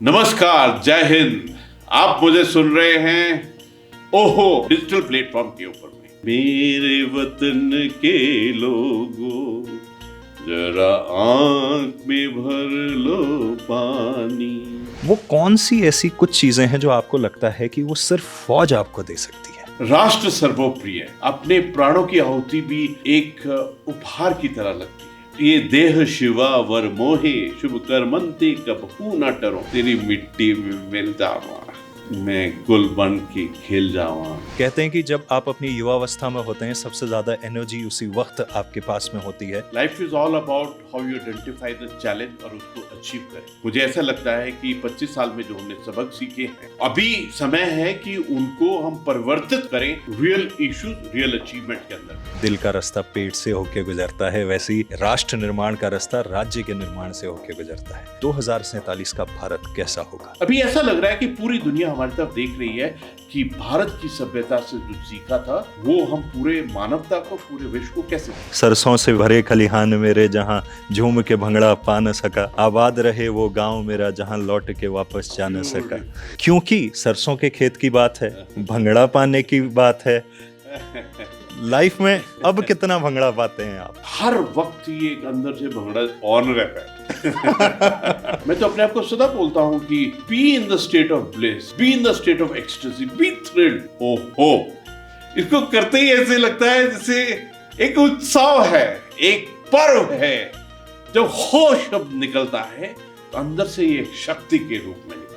नमस्कार, जय हिंद। आप मुझे सुन रहे हैं ओहो डिजिटल प्लेटफॉर्म के ऊपर में। मेरे वतन के लोगों, जरा आंख में भर लो पानी। वो कौन सी ऐसी कुछ चीजें हैं जो आपको लगता है कि वो सिर्फ फौज आपको दे सकती है? राष्ट्र सर्वोप्रिय, अपने प्राणों की आहुति भी एक उपहार की तरह लगती है। ये देह शिवा वर मोहे, शुभ कर्मंते कबहू न टरो। तेरी मिट्टी में मिल जावा, मैं गुल बन के खिल जावा। कहते हैं कि जब आप अपनी युवावस्था में होते हैं सबसे ज्यादा एनर्जी उसी वक्त आपके पास में होती है। Life is all about how you identify the challenge और उसको अचीव करें। मुझे ऐसा लगता है कि 25 साल में जो हमने सबक सीखे हैं, अभी समय है कि उनको हम परिवर्तित करें रियल इश्यूज, रियल अचीवमेंट के अंदर। दिल का रास्ता पेट से होके गुजरता है, वैसे ही राष्ट्र निर्माण का रास्ता राज्य के निर्माण से होके गुजरता है। 2047 का भारत कैसा होगा? अभी ऐसा लग रहा है कि पूरी दुनिया हमारी तरफ देख रही है कि भारत की सभ्यता से जो सीखा था वो हम पूरे मानवता को, पूरे विश्व को कैसे दें। सरसों से भरे खलिहान मेरे, जहाँ झूम के भंगड़ा पा न सका, आबाद रहे वो गांव मेरा जहाँ लौट के वापस जा न सका। क्योंकि सरसों के खेत की बात है, भंगड़ा पाने की बात है। लाइफ में अब कितना भंगड़ा पाते हैं आप? हर वक्त ये एक अंदर से भंगड़ा ऑन रहता है। मैं तो अपने आप को सदा बोलता हूँ कि be in the state of bliss, be in the state of ecstasy, be thrilled. ओहो, इसको करते ही ऐसे लगता है जैसे एक उत्सव है, एक पर्व है। जब हो शब्द निकलता है तो अंदर से ये एक शक्ति के रूप में निकलता है।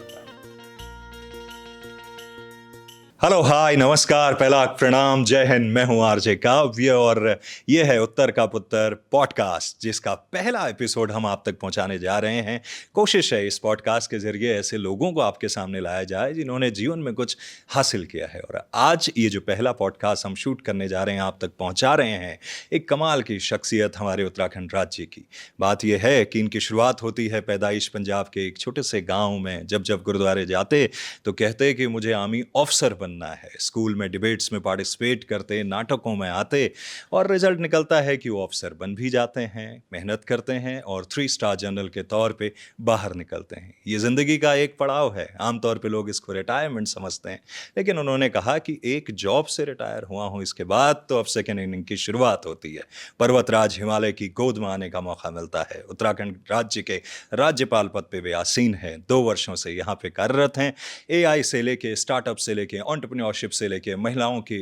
हेलो, हाय, नमस्कार, पहला प्रणाम, जय हिंद। मैं हूं आरजे काव्य और ये है उत्तर का पुत्र पॉडकास्ट, जिसका पहला एपिसोड हम आप तक पहुंचाने जा रहे हैं। कोशिश है इस पॉडकास्ट के जरिए ऐसे लोगों को आपके सामने लाया जाए जिन्होंने जीवन में कुछ हासिल किया है। और आज ये जो पहला पॉडकास्ट हम शूट करने जा रहे हैं, आप तक पहुंचा रहे हैं एक कमाल की शख्सियत हमारे उत्तराखंड राज्य की। बात यह है कि इनकी शुरुआत होती है पैदाइश पंजाब के एक छोटे से गाँव में। जब गुरुद्वारे जाते तो कहते कि मुझे आर्मी ऑफिसर बनना है। स्कूल में डिबेट्स में पार्टिसिपेट करते, नाटकों में आते और रिजल्ट निकलता है कि वो ऑफिसर बन भी जाते हैं, मेहनत करते हैं और 3 स्टार जनरल के तौर पे बाहर निकलते हैं। ये जिंदगी का एक पड़ाव है। आमतौर पे लोग इसको रिटायरमेंट समझते हैं, लेकिन उन्होंने कहा कि एक जॉब से रिटायर हुआ हूं, इसके बाद तो अब सेकेंड इनिंग की शुरुआत होती है। पर्वतराज हिमालय की गोद में आने का मौका मिलता है। उत्तराखंड राज्य के राज्यपाल पद पे वे आसीन हैं। 2 वर्षों से यहाँ पे कार्यरत हैं। AI से लेके, स्टार्टअप से लेके, एंटरप्रेन्योरशिप से लेके, महिलाओं की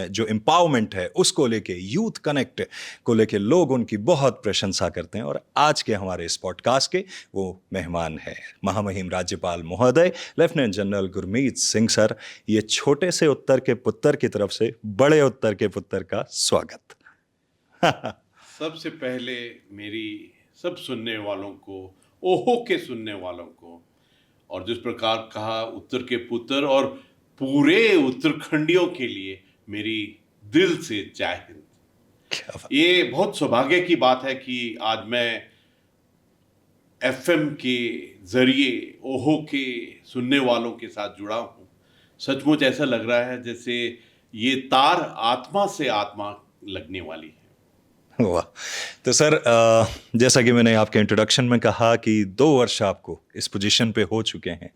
जो एम्पावरमेंट है उसको लेके, यूथ कनेक्ट को लेके लोग उनकी बहुत प्रशंसा करते हैं। और आज के हमारे इस पॉडकास्ट के वो मेहमान हैं महामहिम राज्यपाल महोदय lieutenant general Gurmeet Singh sir. ये छोटे से उत्तर के पुत्र की तरफ से बड़े उत्तर के पुत्र का स्वागत। सबसे पहले मेरी सब सुनने वालों को, ओहो के सुनने वालों को, और जिस प्रकार कहा उत्तर के पुत्र और पूरे उत्तराखंडियों के लिए मेरी दिल से जय हिंद। ये बहुत सौभाग्य की बात है कि आज मैं FM के जरिए ओहो के सुनने वालों के साथ जुड़ा हूँ। सचमुच ऐसा लग रहा है जैसे ये तार आत्मा से आत्मा लगने वाली है। वाह। तो सर, जैसा कि मैंने आपके इंट्रोडक्शन में कहा कि 2 वर्ष आपको इस पोजीशन पे हो चुके हैं।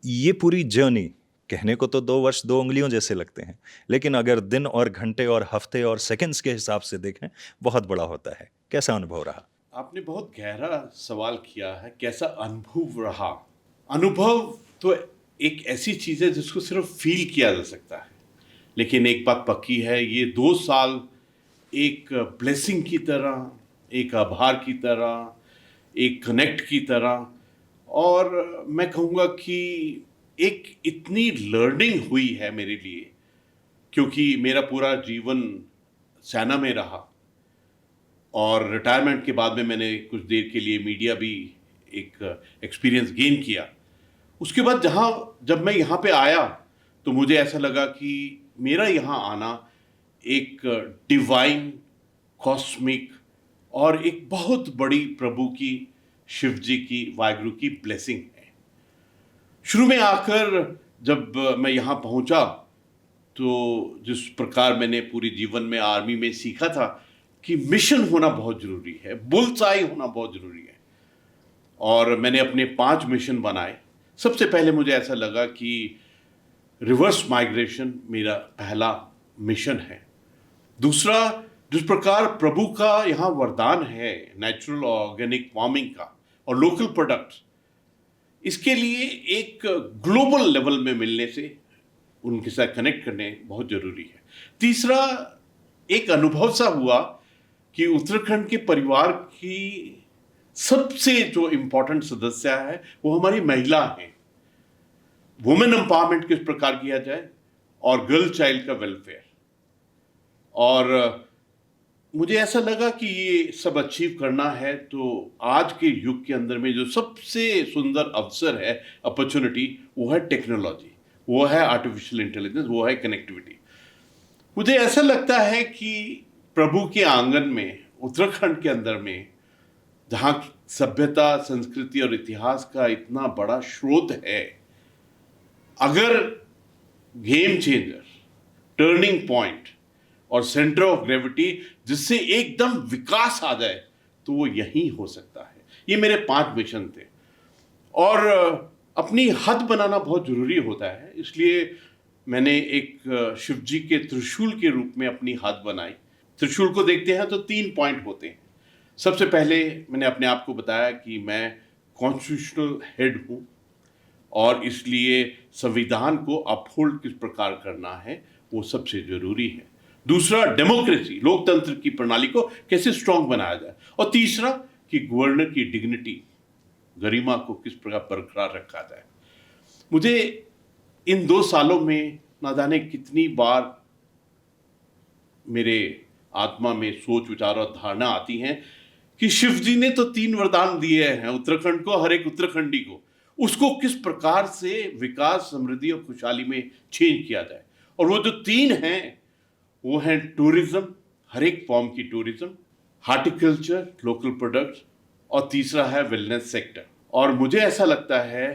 ये पूरी जर्नी, कहने को तो 2 वर्ष 2 उंगलियों जैसे लगते हैं, लेकिन अगर दिन और घंटे और हफ्ते और सेकंड्स के हिसाब से देखें, बहुत बड़ा होता है। कैसा अनुभव रहा? आपने बहुत गहरा सवाल किया है, कैसा अनुभव रहा। अनुभव तो एक ऐसी चीज़ है जिसको सिर्फ फील किया जा सकता है, लेकिन एक बात पक्की है, ये 2 साल एक ब्लेसिंग की तरह, एक आभार की तरह, एक कनेक्ट की तरह, और मैं कहूँगा कि एक इतनी लर्निंग हुई है मेरे लिए, क्योंकि मेरा पूरा जीवन सेना में रहा और रिटायरमेंट के बाद में मैंने कुछ देर के लिए मीडिया भी एक एक्सपीरियंस गेन किया। उसके बाद जब मैं यहाँ पे आया तो मुझे ऐसा लगा कि मेरा यहाँ आना एक डिवाइन, कॉस्मिक और एक बहुत बड़ी प्रभु की, शिव जी की, वाहिगुरु की ब्लेसिंग है। शुरू में आकर जब मैं यहाँ पहुँचा तो जिस प्रकार मैंने पूरे जीवन में आर्मी में सीखा था कि मिशन होना बहुत ज़रूरी है, बुल्सआई होना बहुत ज़रूरी है, और मैंने अपने 5 मिशन बनाए। सबसे पहले मुझे ऐसा लगा कि रिवर्स माइग्रेशन मेरा पहला मिशन है। दूसरा, जिस प्रकार प्रभु का यहाँ वरदान है नेचुरल और ऑर्गेनिक फार्मिंग का और लोकल प्रोडक्ट्स, इसके लिए एक ग्लोबल लेवल में मिलने से उनके साथ कनेक्ट करने बहुत जरूरी है। तीसरा, एक अनुभव सा हुआ कि उत्तराखंड के परिवार की सबसे जो इम्पोर्टेंट सदस्य है वो हमारी महिला है। वुमेन एम्पावरमेंट किस प्रकार किया जाए और गर्ल चाइल्ड का वेलफेयर, और मुझे ऐसा लगा कि ये सब अचीव करना है तो आज के युग के अंदर में जो सबसे सुंदर अवसर है, अपॉर्चुनिटी, वो है टेक्नोलॉजी, वो है आर्टिफिशियल इंटेलिजेंस, वो है कनेक्टिविटी। मुझे ऐसा लगता है कि प्रभु के आंगन में, उत्तराखंड के अंदर में, जहाँ सभ्यता, संस्कृति और इतिहास का इतना बड़ा स्रोत है, अगर गेम चेंजर, टर्निंग पॉइंट और सेंटर ऑफ ग्रेविटी जिससे एकदम विकास आ जाए तो वो यही हो सकता है। ये मेरे 5 मिशन थे और अपनी हद बनाना बहुत जरूरी होता है, इसलिए मैंने एक शिव जी के त्रिशूल के रूप में अपनी हद बनाई। त्रिशूल को देखते हैं तो 3 पॉइंट होते हैं। सबसे पहले मैंने अपने आप को बताया कि मैं कॉन्स्टिट्यूशनल हेड हूँ और इसलिए संविधान को अपहोल्ड किस प्रकार करना है वो सबसे जरूरी है। दूसरा, डेमोक्रेसी, लोकतंत्र की प्रणाली को कैसे स्ट्रांग बनाया जाए, और तीसरा कि गवर्नर की डिग्निटी, गरिमा को किस प्रकार बरकरार रखा जाए। मुझे इन 2 सालों में ना जाने कितनी बार मेरे आत्मा में सोच, विचार और धारणा आती हैं कि शिव जी ने तो 3 वरदान दिए हैं उत्तराखंड को, हर एक उत्तराखंडी को, उसको किस प्रकार से विकास, समृद्धि और खुशहाली में चेंज किया जाए। और वो जो 3 हैं वो है टूरिज्म, हर एक फॉर्म की टूरिज्म, हार्टिकल्चर, लोकल प्रोडक्ट्स, और तीसरा है वेलनेस सेक्टर। और मुझे ऐसा लगता है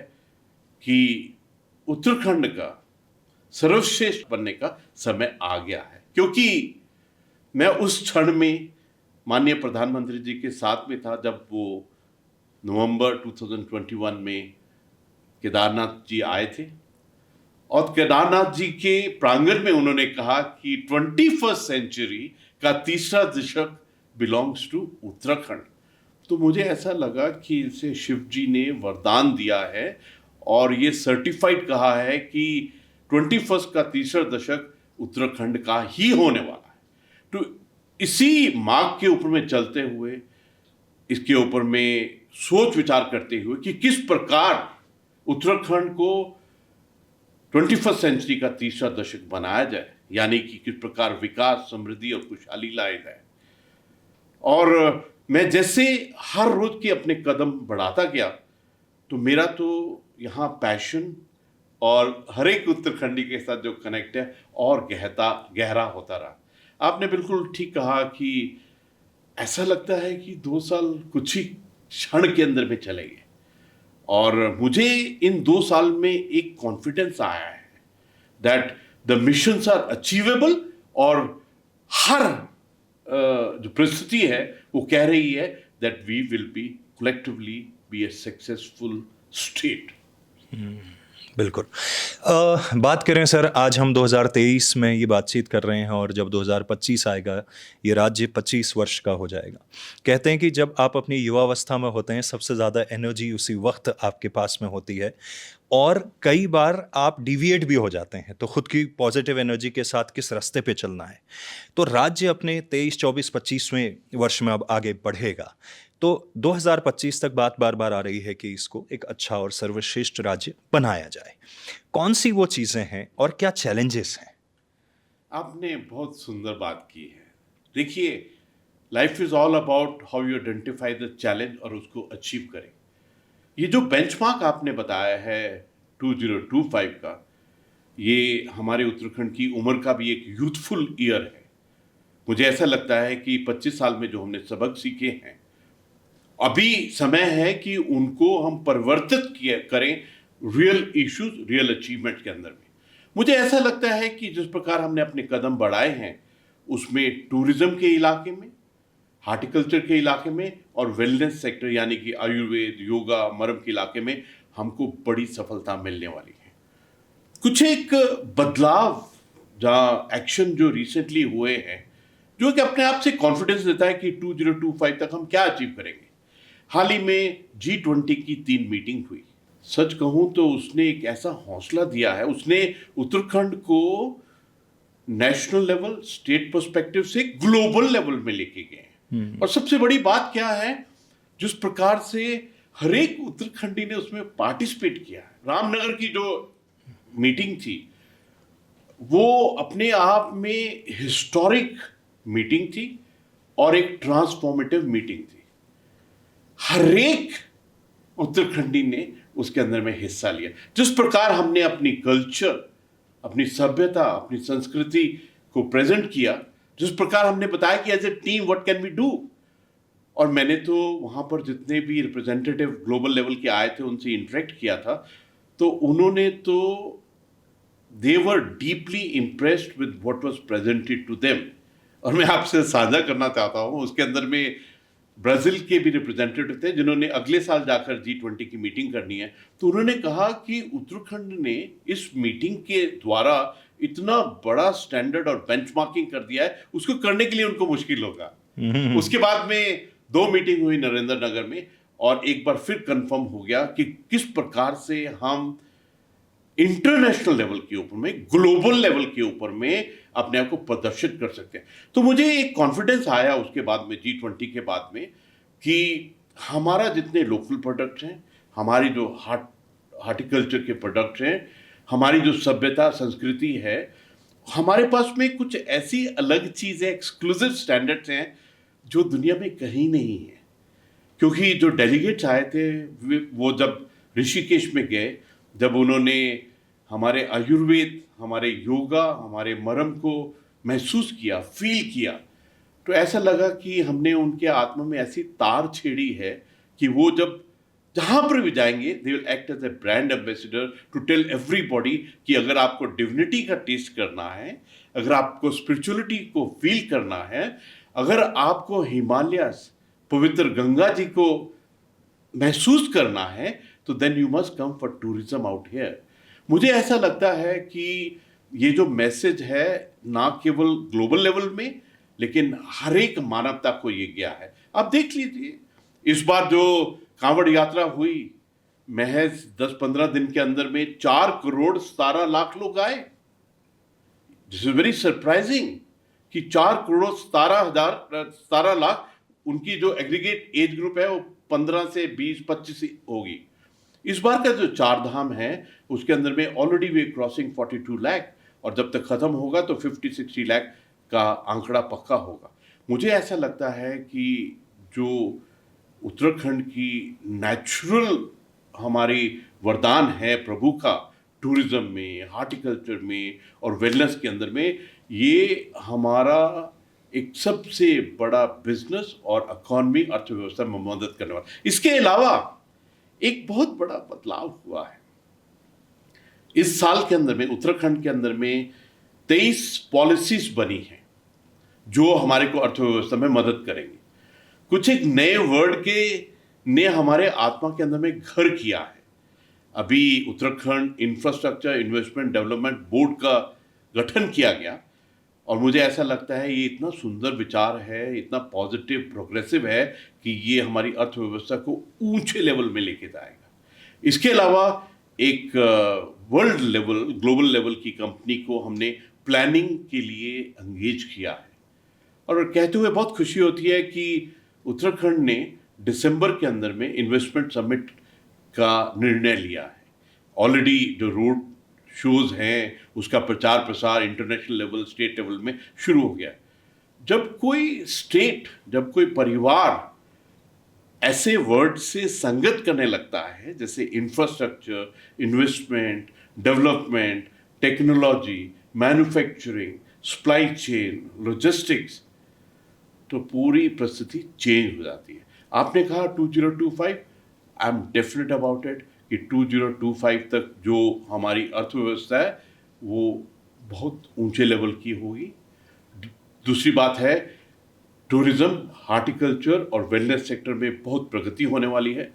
कि उत्तराखंड का सर्वश्रेष्ठ बनने का समय आ गया है, क्योंकि मैं उस क्षण में माननीय प्रधानमंत्री जी के साथ में था जब वो नवंबर 2021 में केदारनाथ जी आए थे और केदारनाथ जी के प्रांगण में उन्होंने कहा कि 21st सेंचुरी का तीसरा दशक बिलोंग्स टू उत्तराखंड। तो मुझे ऐसा लगा कि इसे शिव जी ने वरदान दिया है और ये सर्टिफाइड कहा है कि 21st का तीसरा दशक उत्तराखंड का ही होने वाला है। तो इसी मार्ग के ऊपर में चलते हुए, इसके ऊपर में सोच विचार करते हुए कि किस प्रकार उत्तराखंड को 21st सेंचुरी का तीसरा दशक बनाया जाए, यानी कि किस प्रकार विकास, समृद्धि और खुशहाली लाया जाए। और मैं जैसे हर रोज के अपने कदम बढ़ाता गया तो मेरा तो यहाँ पैशन और हर एक उत्तराखंडी के साथ जो कनेक्ट है और गहरा होता रहा। आपने बिल्कुल ठीक कहा कि ऐसा लगता है कि 2 साल कुछ ही क्षण के अंदर में चले गए, और मुझे इन 2 साल में एक कॉन्फिडेंस आया है that the missions are achievable, और हर जो परिस्थिति है वो कह रही है that we will be collectively be a successful state. बिल्कुल। बात करें सर, आज हम 2023 में ये बातचीत कर रहे हैं और जब 2025 आएगा ये राज्य 25 वर्ष का हो जाएगा। कहते हैं कि जब आप अपनी युवावस्था में होते हैं सबसे ज़्यादा एनर्जी उसी वक्त आपके पास में होती है और कई बार आप डिविएट भी हो जाते हैं, तो खुद की पॉजिटिव एनर्जी के साथ किस रास्ते पे चलना है। तो राज्य अपने 23, 24, 25वें वर्ष में अब आगे बढ़ेगा, तो 2025 तक बात बार बार आ रही है कि इसको एक अच्छा और सर्वश्रेष्ठ राज्य बनाया जाए। कौन सी वो चीज़ें हैं और क्या चैलेंजेस हैं? आपने बहुत सुंदर बात की है। देखिए, life is all about how you identify the challenge और उसको अचीव करें। ये जो बेंचमार्क आपने बताया है 2025 का, ये हमारे उत्तराखंड की उम्र का भी एक यूथफुल ईयर है। मुझे ऐसा लगता है कि 25 साल में जो हमने सबक सीखे हैं, अभी समय है कि उनको हम परिवर्तित करें रियल इश्यूज, रियल अचीवमेंट के अंदर में। मुझे ऐसा लगता है कि जिस प्रकार हमने अपने कदम बढ़ाए हैं उसमें टूरिज्म के इलाके में हार्टिकल्चर के इलाके में और वेलनेस सेक्टर यानी कि आयुर्वेद, योगा, मरम के इलाके में हमको बड़ी सफलता मिलने वाली है। कुछ एक बदलाव जहाँ एक्शन जो रिसेंटली हुए हैं, जो कि अपने आप से कॉन्फिडेंस देता है कि 2025 तक हम क्या अचीव करेंगे। हाल ही में G20 की 3 मीटिंग हुई। सच कहूं तो उसने एक ऐसा हौसला दिया है, उसने उत्तराखंड को नेशनल लेवल, स्टेट पर्सपेक्टिव से ग्लोबल लेवल में लेके गए। और सबसे बड़ी बात क्या है, जिस प्रकार से हर एक उत्तराखंडी ने उसमें पार्टिसिपेट किया है। रामनगर की जो मीटिंग थी वो अपने आप में हिस्टोरिक मीटिंग थी और एक ट्रांसफॉर्मेटिव मीटिंग थी। हर एक उत्तराखंडी ने उसके अंदर में हिस्सा लिया। जिस प्रकार हमने अपनी कल्चर, अपनी सभ्यता, अपनी संस्कृति को प्रेजेंट किया, जिस प्रकार हमने बताया कि as a team what can we do. और मैंने तो वहाँ पर जितने भी रिप्रेजेंटेटिव ग्लोबल लेवल के आए थे उनसे इंटरेक्ट किया था, तो उन्होंने तो they were deeply impressed with what was presented to them. और मैं आपसे साझा करना चाहता हूँ, उसके अंदर में ब्राज़ील के भी रिप्रेजेंटेटिव थे जिन्होंने अगले साल जाकर G20 की मीटिंग करनी है। तो उन्होंने कहा कि उत्तराखंड ने इस मीटिंग के द्वारा इतना बड़ा स्टैंडर्ड और बेंचमार्किंग कर दिया है, उसको करने के लिए उनको मुश्किल होगा। उसके बाद में 2 मीटिंग हुई नरेंद्र नगर में और एक बार फिर कंफर्म हो गया कि किस प्रकार से हम इंटरनेशनल लेवल के ऊपर में, ग्लोबल लेवल के ऊपर में अपने आप को प्रदर्शित कर सकते हैं। तो मुझे एक कॉन्फिडेंस आया उसके बाद में, G20 के बाद में, कि हमारा जितने लोकल प्रोडक्ट्स हैं, हमारी जो हार्टिकल्चर के प्रोडक्ट्स हैं, हमारी जो सभ्यता संस्कृति है, हमारे पास में कुछ ऐसी अलग चीज़ें, एक्सक्लूसिव स्टैंडर्ड्स हैं जो दुनिया में कहीं नहीं है। क्योंकि जो डेलीगेट्स आए थे वो जब ऋषिकेश में गए, जब उन्होंने हमारे आयुर्वेद, हमारे योगा, हमारे मरम को महसूस किया, फील किया, तो ऐसा लगा कि हमने उनके आत्मा में ऐसी तार छेड़ी है कि वो जब जहाँ पर भी जाएंगे they will act as a brand ambassador to tell everybody कि अगर आपको डिविनिटी का टेस्ट करना है, अगर आपको स्पिरिचुअलिटी को फील करना है, अगर आपको हिमालयस, पवित्र गंगा जी को महसूस करना है, तो then you must come for tourism out here. मुझे ऐसा लगता है कि ये जो मैसेज है ना केवल ग्लोबल लेवल में, लेकिन हर एक मानवता को ये गया है। आप देख लीजिए, इस बार जो कांवड़ यात्रा हुई, महज 10-15 दिन के अंदर में 4,17,00,000 लोग आए। दिस इज वेरी सरप्राइजिंग कि 4,17,00,000 उनकी जो एग्रीगेट एज ग्रुप है वो 15 से 20-25 होगी। इस बार का जो 4 धाम है उसके अंदर में ऑलरेडी वे क्रॉसिंग 42 लाख, और जब तक खत्म होगा तो 50-60 लाख का आंकड़ा पक्का होगा। मुझे ऐसा लगता है कि जो उत्तराखंड की नेचुरल हमारी वरदान है प्रभु का, टूरिज्म में, हार्टिकल्चर में और वेलनेस के अंदर में, ये हमारा एक सबसे बड़ा बिजनेस और इकोनॉमी, अर्थव्यवस्था में मदद करने वाला। इसके अलावा एक बहुत बड़ा बदलाव हुआ है इस साल के अंदर में। उत्तराखंड के अंदर में 23 पॉलिसीज बनी हैं जो हमारे को अर्थव्यवस्था में मदद करेंगी। कुछ एक नए वर्ड के ने हमारे आत्मा के अंदर में घर किया है। अभी Uttarakhand infrastructure investment development board का गठन किया गया, और मुझे ऐसा लगता है ये इतना सुंदर विचार है, इतना पॉजिटिव प्रोग्रेसिव है कि ये हमारी अर्थव्यवस्था को ऊंचे लेवल में लेके जाएगा। इसके अलावा एक वर्ल्ड लेवल, ग्लोबल लेवल की कंपनी को हमने प्लानिंग के लिए एंगेज किया है, और कहते हुए बहुत खुशी होती है कि उत्तराखंड ने दिसंबर के अंदर में इन्वेस्टमेंट समिट का निर्णय लिया है। ऑलरेडी जो रोड शोज हैं उसका प्रचार प्रसार इंटरनेशनल लेवल, स्टेट लेवल में शुरू हो गया है। जब कोई स्टेट, जब कोई परिवार ऐसे वर्ड से संगत करने लगता है जैसे infrastructure, investment, development, technology, manufacturing, supply chain, logistics, तो पूरी परिस्थिति चेंज हो जाती है। आपने कहा 2025, I am definite about it कि 2025 तक जो हमारी अर्थव्यवस्था है वो बहुत ऊंचे लेवल की होगी। दूसरी बात है, टूरिज्म, हार्टिकल्चर और वेलनेस सेक्टर में बहुत प्रगति होने वाली है।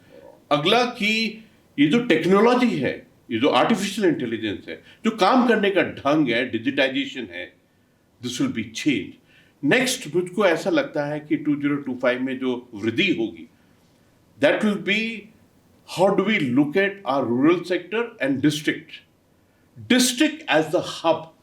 अगला कि ये जो टेक्नोलॉजी है, ये जो आर्टिफिशियल इंटेलिजेंस है, जो काम करने का ढंग है, डिजिटाइजेशन है, this will be change. Next मुझको ऐसा लगता है कि 2025 में जो वृद्धि होगी, that will be how do we look at our rural sector and district as the hub,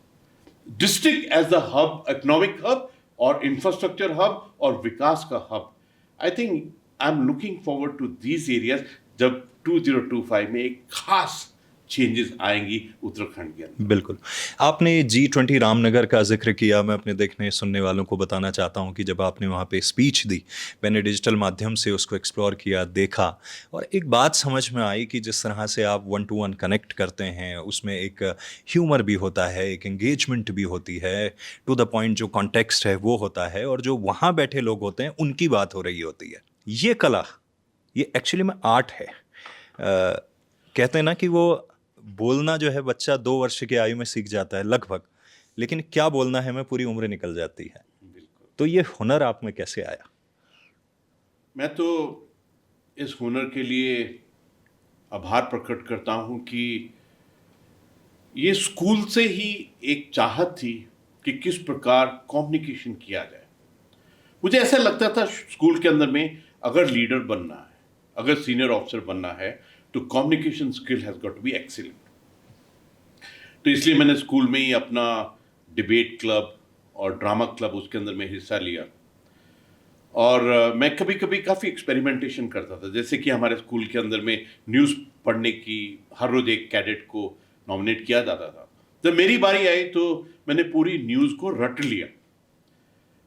district as the hub, economic hub और इंफ्रास्ट्रक्चर हब और विकास का hub. I think I am looking forward to these areas जब 2025 में एक खास changes आएंगी उत्तराखंड के अंदर। बिल्कुल। आपने G20 रामनगर का जिक्र किया। मैं अपने देखने सुनने वालों को बताना चाहता हूं कि जब आपने वहां पे स्पीच दी, मैंने डिजिटल माध्यम से उसको एक्सप्लोर किया, देखा, और एक बात समझ में आई कि जिस तरह से आप 1 to 1 कनेक्ट करते हैं, उसमें एक ह्यूमर भी होता है, एक एंगेजमेंट भी होती है, टू द पॉइंट जो कॉन्टेक्स्ट है वो होता है, और जो वहाँ बैठे लोग होते हैं उनकी बात हो रही होती है। ये कला, ये एक्चुअली में आर्ट है। कहते हैं ना कि वो बोलना जो है बच्चा 2 वर्ष की आयु में सीख जाता है लगभग, लेकिन क्या बोलना है में पूरी उम्र निकल जाती है। बिल्कुल। तो ये हुनर आप में कैसे आया? मैं तो इस हुनर के लिए आभार प्रकट करता हूं कि ये स्कूल से ही एक चाहत थी कि किस प्रकार कम्युनिकेशन किया जाए। मुझे ऐसा लगता था स्कूल के अंदर में अगर लीडर बनना है, अगर सीनियर ऑफिसर बनना है, तो communication skill has got to be excellent. तो इसलिए मैंने स्कूल में ही अपना डिबेट क्लब और ड्रामा क्लब उसके अंदर में हिस्सा लिया। और मैं कभी कभी काफ़ी एक्सपेरिमेंटेशन करता था, जैसे कि हमारे स्कूल के अंदर में न्यूज़ पढ़ने की हर रोज़ एक कैडेट को नॉमिनेट किया जाता था। जब मेरी बारी आई तो मैंने पूरी न्यूज़ को रट लिया।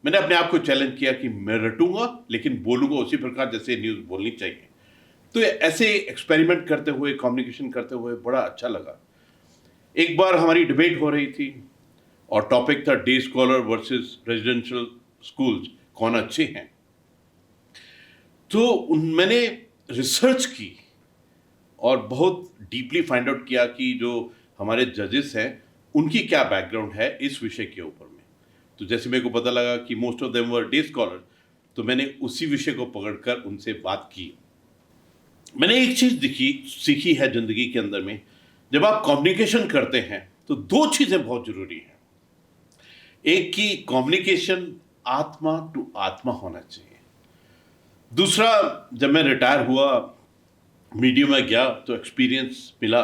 मैंने अपने आप को चैलेंज किया कि मैं रटूंगा लेकिन बोलूंगा उसी प्रकार जैसे न्यूज़ बोलनी चाहिए। तो ऐसे एक्सपेरिमेंट करते हुए, कम्युनिकेशन करते हुए बड़ा अच्छा लगा। एक बार हमारी डिबेट हो रही थी और टॉपिक था day scholar versus residential schools, कौन अच्छे हैं। तो मैंने रिसर्च की और बहुत डीपली फाइंड आउट किया कि जो हमारे जजेस हैं उनकी क्या बैकग्राउंड है इस विषय के ऊपर में। तो जैसे मेरे को पता लगा कि most of them were day scholar, तो मैंने उसी विषय को पकड़कर उनसे बात की। मैंने एक चीज़ सीखी है ज़िंदगी के अंदर में, जब आप कम्युनिकेशन करते हैं तो 2 चीज़ें बहुत ज़रूरी हैं। एक की कम्युनिकेशन आत्मा टू आत्मा होना चाहिए। दूसरा, जब मैं रिटायर हुआ, मीडिया में गया तो एक्सपीरियंस मिला,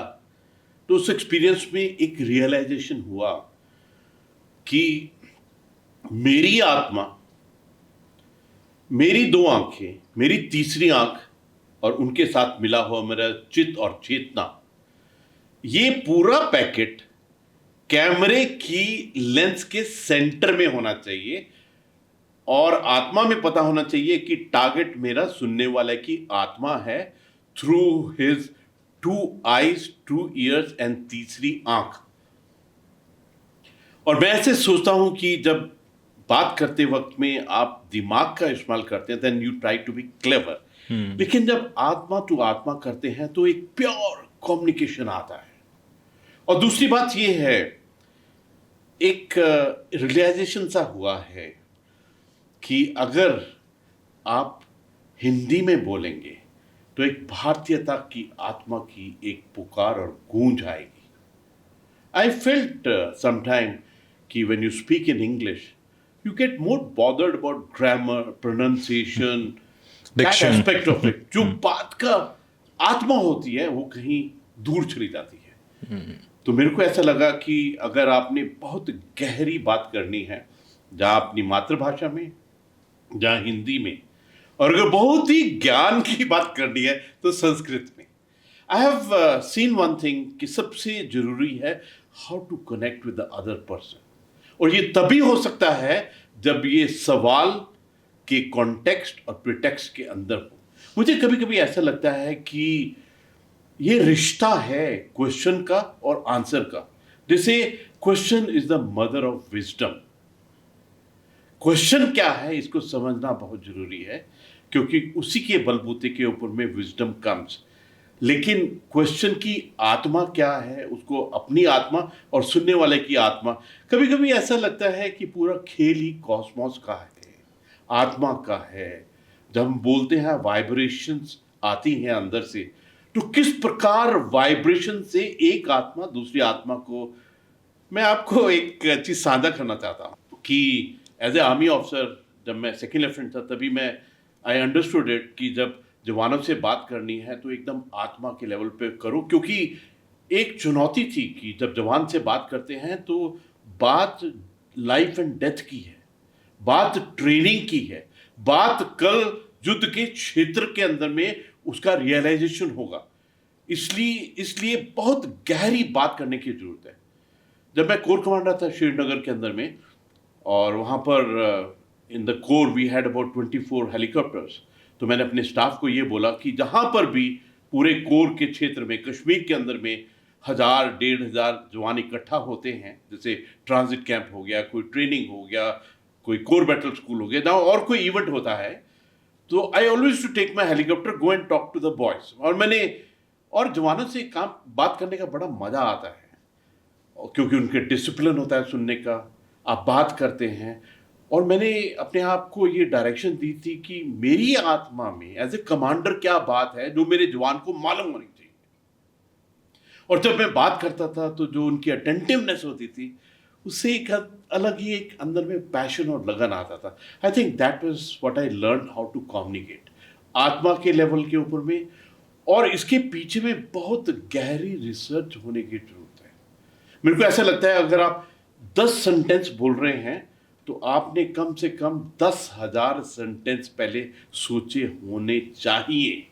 तो उस एक्सपीरियंस में एक रियलाइजेशन हुआ कि मेरी आत्मा, मेरी 2 आंखें, मेरी तीसरी आंख और उनके साथ मिला हुआ मेरा चित्त और चेतना, ये पूरा पैकेट कैमरे की लेंस के सेंटर में होना चाहिए और आत्मा में पता होना चाहिए कि टारगेट मेरा सुनने वाले की आत्मा है, through his 2 eyes, 2 years and तीसरी आंख। और मैं ऐसे सोचता हूं कि जब बात करते वक्त में आप दिमाग का इस्तेमाल करते हैं, then you try to be clever. लेकिन जब आत्मा टू आत्मा करते हैं तो एक प्योर कम्युनिकेशन आता है। और दूसरी बात यह है, एक रियलाइजेशन सा हुआ है कि अगर आप हिंदी में बोलेंगे तो एक भारतीयता की आत्मा की एक पुकार और गूंज आएगी। आई फेल्ट समटाइम कि when you speak in English you get more bothered about grammar, pronunciation, that aspect of it. जो बात का आत्मा होती है वो कहीं दूर चली जाती है। तो मेरे को ऐसा लगा कि अगर आपने बहुत गहरी बात करनी है, जहाँ अपनी मातृभाषा में, जहाँ हिंदी में, और अगर बहुत ही ज्ञान की बात करनी है तो संस्कृत में। I have seen one thing कि सबसे जरूरी है how to connect with the other person. और ये तभी हो सकता है जब ये सवाल के कॉन्टेक्स्ट और प्रिटेक्स्ट के अंदर हो। मुझे कभी कभी ऐसा लगता है कि ये रिश्ता है क्वेश्चन का और आंसर का। जैसे question is the mother of wisdom. Question क्या है इसको समझना बहुत जरूरी है, क्योंकि उसी के बलबूते के ऊपर में विजडम कम्स। लेकिन क्वेश्चन की आत्मा क्या है, उसको अपनी आत्मा और सुनने वाले की आत्मा, कभी कभी ऐसा लगता है कि पूरा खेल ही कॉस्मोस का है आत्मा का है, जब हम बोलते हैं वाइब्रेशंस आती हैं अंदर से, तो किस प्रकार वाइब्रेशन से एक आत्मा दूसरी आत्मा को, मैं आपको एक चीज साझा करना चाहता हूँ कि एज ए आर्मी ऑफिसर जब मैं सेकेंड लेफ्टिनेंट था, तभी मैं आई अंडरस्टूड इट कि जब जवानों से बात करनी है तो एकदम आत्मा के लेवल पे करो, क्योंकि एक चुनौती थी कि जब जवान से बात करते हैं तो बात लाइफ एंड डेथ की है, बात ट्रेनिंग की है, बात कल युद्ध के क्षेत्र के अंदर में उसका रियलाइजेशन होगा। इसलिए बहुत गहरी बात करने की जरूरत है। जब मैं कोर कमांडर था श्रीनगर के अंदर में, और वहाँ पर in the core we had about 24 helicopters, तो मैंने अपने स्टाफ को ये बोला कि जहाँ पर भी पूरे कोर के क्षेत्र में कश्मीर के अंदर में 1000-1500 जवान इकट्ठा होते हैं, जैसे ट्रांजिट कैंप हो गया, कोई ट्रेनिंग हो गया, कोई कोर बैटल स्कूल हो गया, जहाँ और कोई इवेंट होता है, तो I always to take my helicopter, go and talk to the boys. और जवानों से बात करने का बड़ा मजा आता है, क्योंकि उनके डिसिप्लिन होता है सुनने का, आप बात करते हैं। और मैंने अपने आप को ये डायरेक्शन दी थी कि मेरी आत्मा में एज ए कमांडर क्या बात है जो मेरे जवान को मालूम होनी चाहिए। और जब मैं बात करता था तो जो उनकी अटेंटिवनेस होती थी, उससे एक अलग ही एक अंदर में पैशन और लगन आता था। I think that was what I learn how to communicate आत्मा के लेवल के ऊपर में। और इसके पीछे में बहुत गहरी रिसर्च होने की जरूरत है। मेरे को ऐसा लगता है अगर आप 10 सेंटेंस बोल रहे हैं तो आपने कम से कम 10,000 सेंटेंस पहले सोचे होने चाहिए।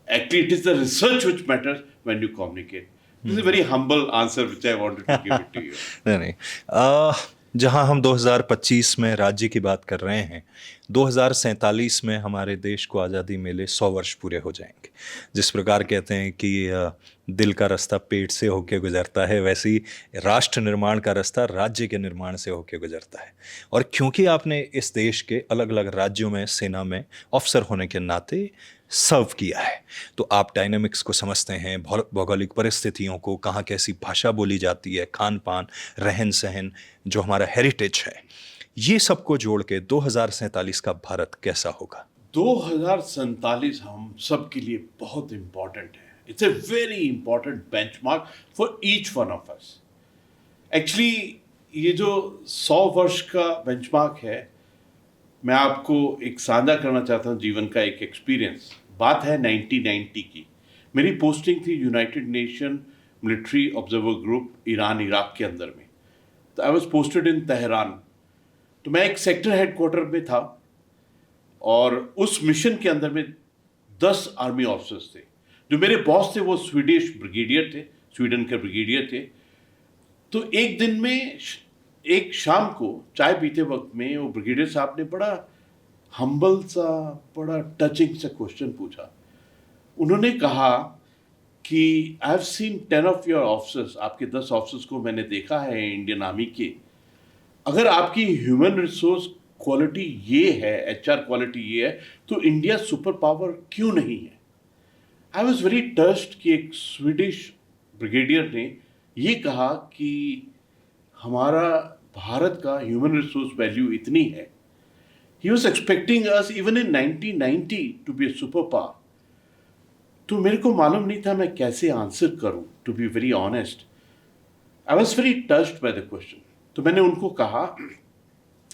Actually, it is the research which matters when you communicate. This is a very humble answer which I wanted to give it to you. नहीं जहां हम 2025 में राज्य की बात कर रहे हैं, 2047 में हमारे देश को आज़ादी मिले 100 वर्ष पूरे हो जाएंगे। जिस प्रकार कहते हैं कि दिल का रास्ता पेट से होके गुजरता है, वैसे ही राष्ट्र निर्माण का रास्ता राज्य के निर्माण से होके गुजरता है। और क्योंकि आपने इस देश के अलग अलग राज्यों में सेना में अफसर होने के नाते सर्व किया है, तो आप डायनामिक्स को समझते हैं, भौगोलिक परिस्थितियों को, कहाँ कैसी भाषा बोली जाती है, खान पान, रहन सहन, जो हमारा हेरिटेज है, ये सबको जोड़ के 2047 का भारत कैसा होगा? 2047 हम सब के लिए बहुत इंपॉर्टेंट है। It's a very important benchmark for each one of us. Actually ये जो 100 वर्ष का बेंचमार्क है, मैं आपको एक साझा करना चाहता हूँ जीवन का एक एक्सपीरियंस। बात है 1990 की। मेरी पोस्टिंग थी United nation military observer group Iran Iraq के अंदर में। तो I was posted in Tehran. तो मैं एक सेक्टर हेडक्वार्टर में था, और उस मिशन के अंदर में 10 आर्मी ऑफिसर्स थे। जो मेरे बॉस थे वो स्वीडिश ब्रिगेडियर थे, स्वीडन के ब्रिगेडियर थे। तो एक दिन में, एक शाम को चाय पीते वक्त में, वो ब्रिगेडियर साहब ने बड़ा हम्बल सा, बड़ा टचिंग सा क्वेश्चन पूछा। उन्होंने कहा कि आई have scene 10 of your officers, आपके 10 ऑफिसर्स को मैंने देखा है इंडियन आर्मी के। अगर आपकी ह्यूमन रिसोर्स क्वालिटी ये है, HR क्वालिटी ये है, तो इंडिया सुपर पावर क्यों नहीं है? आई वॉज वेरी टच्ड कि एक स्वीडिश ब्रिगेडियर ने ये कहा कि हमारा भारत का ह्यूमन रिसोर्स वैल्यू इतनी है। He was expecting us even in 1990 to be a super power. तो मेरे को मालूम नहीं था मैं कैसे आंसर करूं, to be very honest. I was very touched by the question. तो मैंने उनको कहा,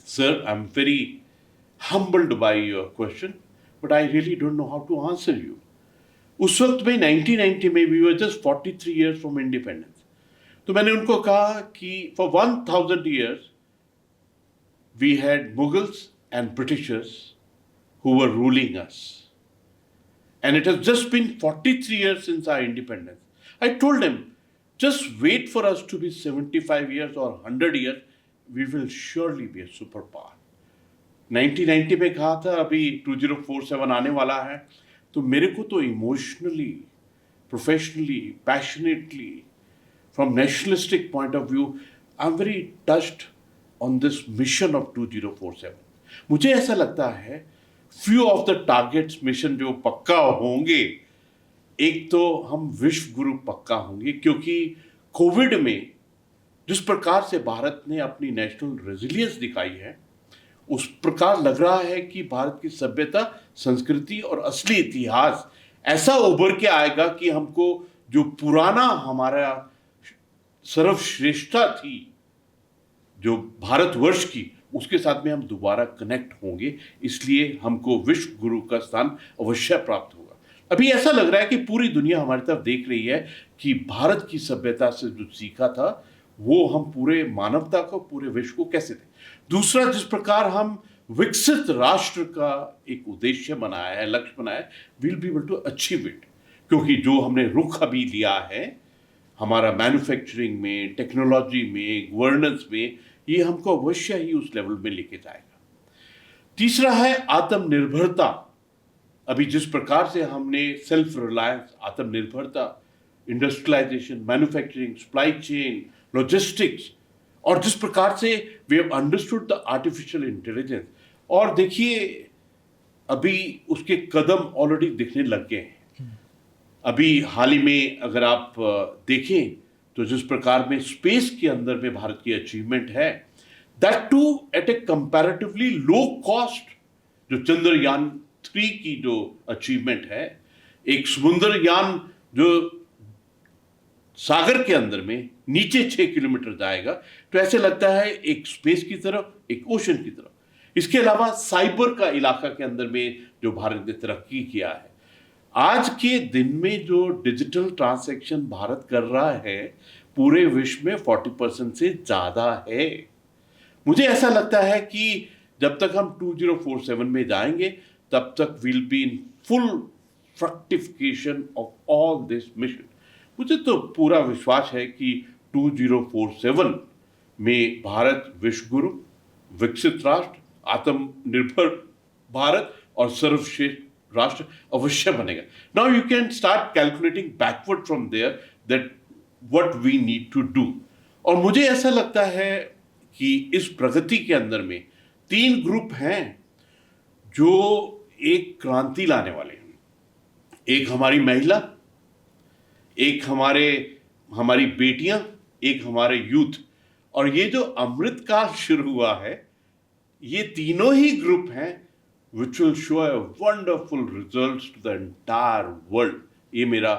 sir I am very humbled by your question, but I really don't know how to answer you. उस वक्त में 1990 में we were just 43 years from independence. तो मैंने उनको कहा कि for 1000 years we had Mughals and Britishers who were ruling us. And it has just been 43 years since our independence. I told him, just wait for us to be 75 years or 100 years, we will surely be a superpower. 1990 में कहा था, अभी 2047 आने वाला है। तो मेरे को तो emotionally, professionally, passionately, from nationalistic point of view, I am very touched on this mission of 2047। मुझे ऐसा लगता है few of the targets mission जो पक्का होंगे, एक तो हम विश्व गुरु पक्का होंगे, क्योंकि कोविड में जिस प्रकार से भारत ने अपनी नेशनल रेजिलियंस दिखाई है, उस प्रकार लग रहा है कि भारत की सभ्यता, संस्कृति और असली इतिहास ऐसा उभर के आएगा कि हमको जो पुराना हमारा सर्वश्रेष्ठता थी जो भारतवर्ष की, उसके साथ में हम दोबारा कनेक्ट होंगे। इसलिए हमको विश्व गुरु का स्थान अवश्य प्राप्त होगा। अभी ऐसा लग रहा है कि पूरी दुनिया हमारी तरफ देख रही है कि भारत की सभ्यता से जो सीखा था वो हम पूरे मानवता को, पूरे विश्व को कैसे दें। दूसरा, जिस प्रकार हम विकसित राष्ट्र का एक उद्देश्य बनाया है, लक्ष्य बनाया है, will be able to achieve it, क्योंकि जो हमने रुख अभी लिया है हमारा मैन्युफैक्चरिंग में, टेक्नोलॉजी में, गवर्नेंस में, ये हमको अवश्य ही उस लेवल में लेके जाएगा। तीसरा है आत्मनिर्भरता। अभी जिस प्रकार से हमने सेल्फ रिलायंस, आत्मनिर्भरता, industrialisation, manufacturing, supply chain, logistics, और जिस प्रकार से we have understood the artificial intelligence, और देखिए अभी उसके कदम ऑलरेडी दिखने लग गए हैं। अभी हाल ही में अगर आप देखें तो जिस प्रकार में स्पेस के अंदर में भारत की अचीवमेंट है, that too at a comparatively low cost, जो चंद्रयान 3 की जो अचीवमेंट है, एक समुद्रयान जो सागर के अंदर में नीचे 6 किलोमीटर जाएगा, तो ऐसे लगता है एक स्पेस की तरफ, एक ओशन की तरफ। इसके अलावा साइबर का इलाका के अंदर में जो भारत ने तरक्की किया है, आज के दिन में जो डिजिटल ट्रांजैक्शन भारत कर रहा है पूरे विश्व में 40% से ज्यादा है। मुझे ऐसा लगता है कि जब तक हम 2047 में जाएंगे तब तक will be in full फ्रक्टिफिकेशन of all this mission. मुझे तो पूरा विश्वास है कि 2047 में भारत विश्व गुरु, विकसित राष्ट्र, आत्मनिर्भर भारत और सर्वश्रेष्ठ राष्ट्र अवश्य बनेगा। Now you can start calculating backward from there that what we need to do. और मुझे ऐसा लगता है कि इस प्रगति के अंदर में 3 ग्रुप हैं जो एक क्रांति लाने वाले हैं। एक हमारी महिला, एक हमारी बेटियां, एक हमारे यूथ, और ये जो अमृत काल शुरू हुआ है, ये तीनों ही ग्रुप हैं which will show a wonderful results to the entire world। ये मेरा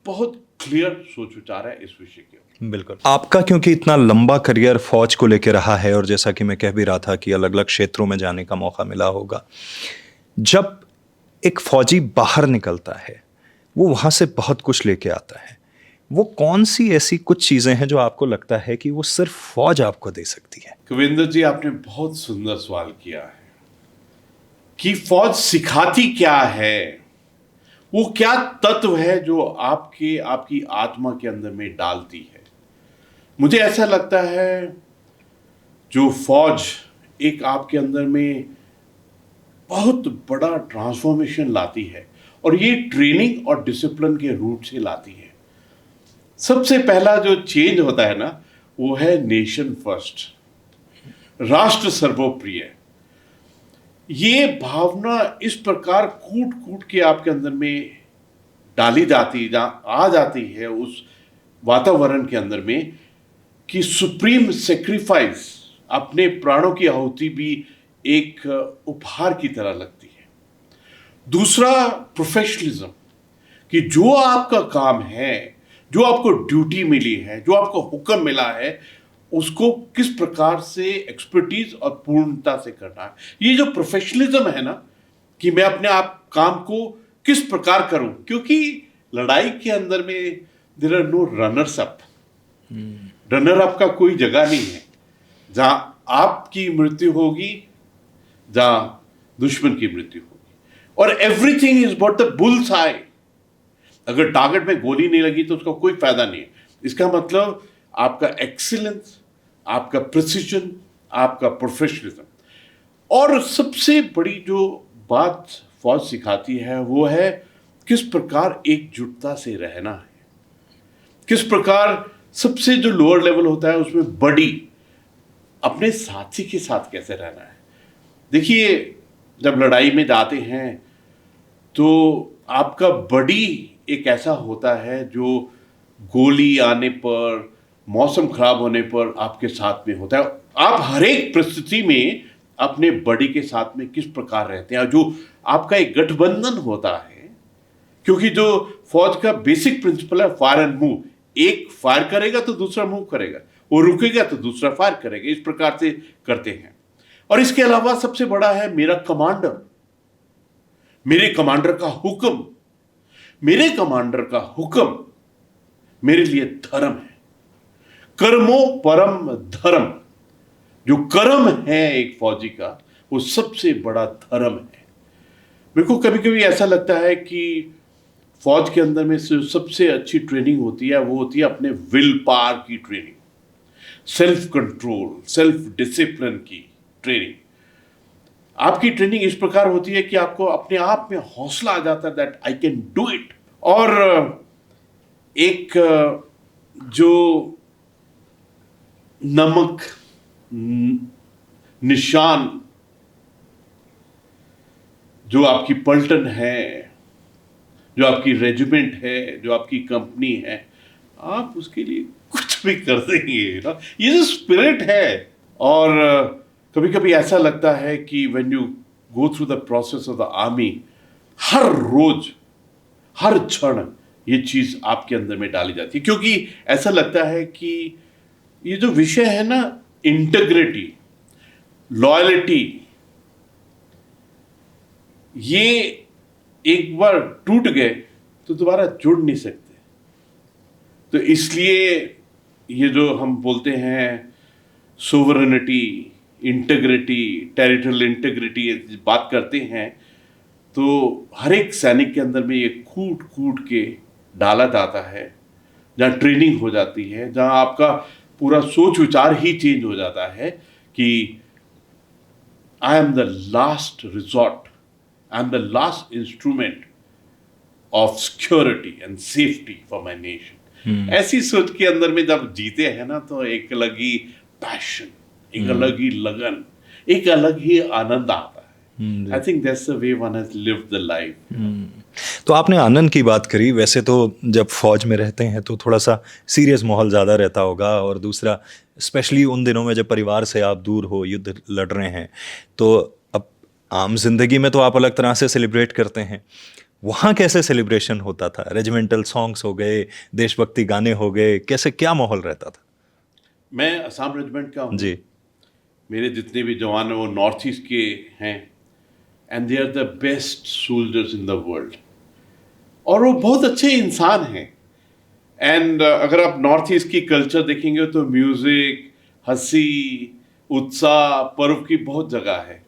बहुत क्लियर सोच विचार है इस विषय के। बिल्कुल। आपका क्योंकि इतना लंबा करियर फौज को लेकर रहा है, और जैसा कि मैं कह भी रहा था कि अलग अलग क्षेत्रों में जाने का मौका मिला होगा, जब एक फौजी बाहर निकलता है वो वहाँ से बहुत कुछ लेके आता है। वो कौन सी ऐसी कुछ चीज़ें हैं जो आपको लगता है कि वो सिर्फ फौज आपको दे सकती है? कविंदर जी, आपने बहुत सुंदर सवाल किया है कि फौज सिखाती क्या है, वो क्या तत्व है जो आपकी आत्मा के अंदर में डालती है। मुझे ऐसा लगता है जो फौज एक आपके अंदर में बहुत बड़ा ट्रांसफॉर्मेशन लाती है, और ये ट्रेनिंग और डिसिप्लिन के रूट से लाती है। सबसे पहला जो चेंज होता है ना, वो है नेशन फर्स्ट, राष्ट्र सर्वोप्रिय। ये भावना इस प्रकार कूट कूट के आपके अंदर में डाली जाती, आ जाती है उस वातावरण के अंदर में, कि सुप्रीम सेक्रीफाइस, अपने प्राणों की आहुति भी एक उपहार की तरह लगती है। दूसरा, प्रोफेशनलिज्म, कि जो आपका काम है, जो आपको ड्यूटी मिली है, जो आपको हुक्म मिला है, उसको किस प्रकार से एक्सपर्टीज और पूर्णता से करना है। ये जो प्रोफेशनलिज्म है ना, कि मैं अपने आप काम को किस प्रकार करूं, क्योंकि लड़ाई के अंदर में there are no runners up. Runner up का कोई जगह नहीं है। जहां आपकी मृत्यु होगी, जहां दुश्मन की मृत्यु होगी, और everything is about the bulls आई। अगर टारगेट में गोली नहीं लगी तो उसका कोई फायदा नहीं है। इसका मतलब आपका एक्सीलेंस, आपका प्रिसिजन, आपका प्रोफेशनलिज्म। और सबसे बड़ी जो बात फौज सिखाती है वो है किस प्रकार एकजुटता से रहना है, किस प्रकार सबसे जो लोअर लेवल होता है उसमें बड़ी अपने साथी के साथ कैसे रहना है। देखिए, जब लड़ाई में जाते हैं तो आपका बड़ी एक ऐसा होता है जो गोली आने पर, मौसम खराब होने पर आपके साथ में होता है। आप हर एक परिस्थिति में अपने बड़ी के साथ में किस प्रकार रहते हैं, और जो आपका एक गठबंधन होता है, क्योंकि जो फौज का बेसिक प्रिंसिपल है फायर एंड मूव, एक फायर करेगा तो दूसरा मूव करेगा, वो रुकेगा तो दूसरा फायर करेगा, इस प्रकार से करते हैं। और इसके अलावा सबसे बड़ा है मेरा कमांडर, मेरे कमांडर का हुक्म, मेरे कमांडर का हुक्म मेरे लिए धर्म है। कर्मो परम धर्म, जो कर्म है एक फौजी का, वो सबसे बड़ा धर्म है। मेरे को कभी कभी ऐसा लगता है कि फौज के अंदर में से सबसे अच्छी ट्रेनिंग होती है वो होती है अपने विल पावर की training, self control, self discipline की ट्रेनिंग। आपकी ट्रेनिंग इस प्रकार होती है कि आपको अपने आप में हौसला आ जाता है that I can do it. और एक जो नमक निशान जो आपकी पलटन है, जो आपकी रेजिमेंट है, जो आपकी कंपनी है, आप उसके लिए कुछ भी कर देंगे ना, ये जो स्पिरिट है। और कभी कभी ऐसा लगता है कि when you go through the process of the army, हर रोज हर क्षण ये चीज आपके अंदर में डाली जाती है, क्योंकि ऐसा लगता है कि ये जो विषय है ना, इंटीग्रिटी, लॉयल्टी, ये एक बार टूट गए तो दोबारा जुड़ नहीं सकते। तो इसलिए ये जो हम बोलते हैं सोवरेनिटी, इंटीग्रिटी, टेरिटोरियल इंटीग्रिटी बात करते हैं, तो हर एक सैनिक के अंदर में ये कूट कूट के डाला जाता है, जहाँ ट्रेनिंग हो जाती है, जहाँ आपका पूरा सोच विचार ही चेंज हो जाता है कि I am the last resort, I am the last instrument of security and safety for my nation. ऐसी सोच के अंदर में जब जीते हैं ना, तो एक अलग ही पैशन, एक अलग ही लगन, एक अलग ही आनंद आता है। I think that's the way one has lived the life. तो आपने आनंद की बात करी। वैसे तो जब फौज में रहते हैं तो थोड़ा सा सीरियस माहौल ज़्यादा रहता होगा, और दूसरा स्पेशली उन दिनों में जब परिवार से आप दूर हो, युद्ध लड़ रहे हैं, तो अब आम जिंदगी में तो आप अलग तरह से सेलिब्रेट करते हैं। वहाँ कैसे सेलिब्रेशन होता था? रेजिमेंटल सॉन्ग्स हो गए, देशभक्ति गाने हो गए, कैसे क्या माहौल रहता था? मैं असम रेजिमेंट का हूँ जी। मेरे जितने भी जवान हैं वो नॉर्थ ईस्ट के हैं, and they are the best soldiers in the world, और वो बहुत अच्छे इंसान हैं। एंड अगर आप नॉर्थ ईस्ट की कल्चर देखेंगे तो म्यूजिक, हंसी, उत्साह, पर्व की बहुत जगह है।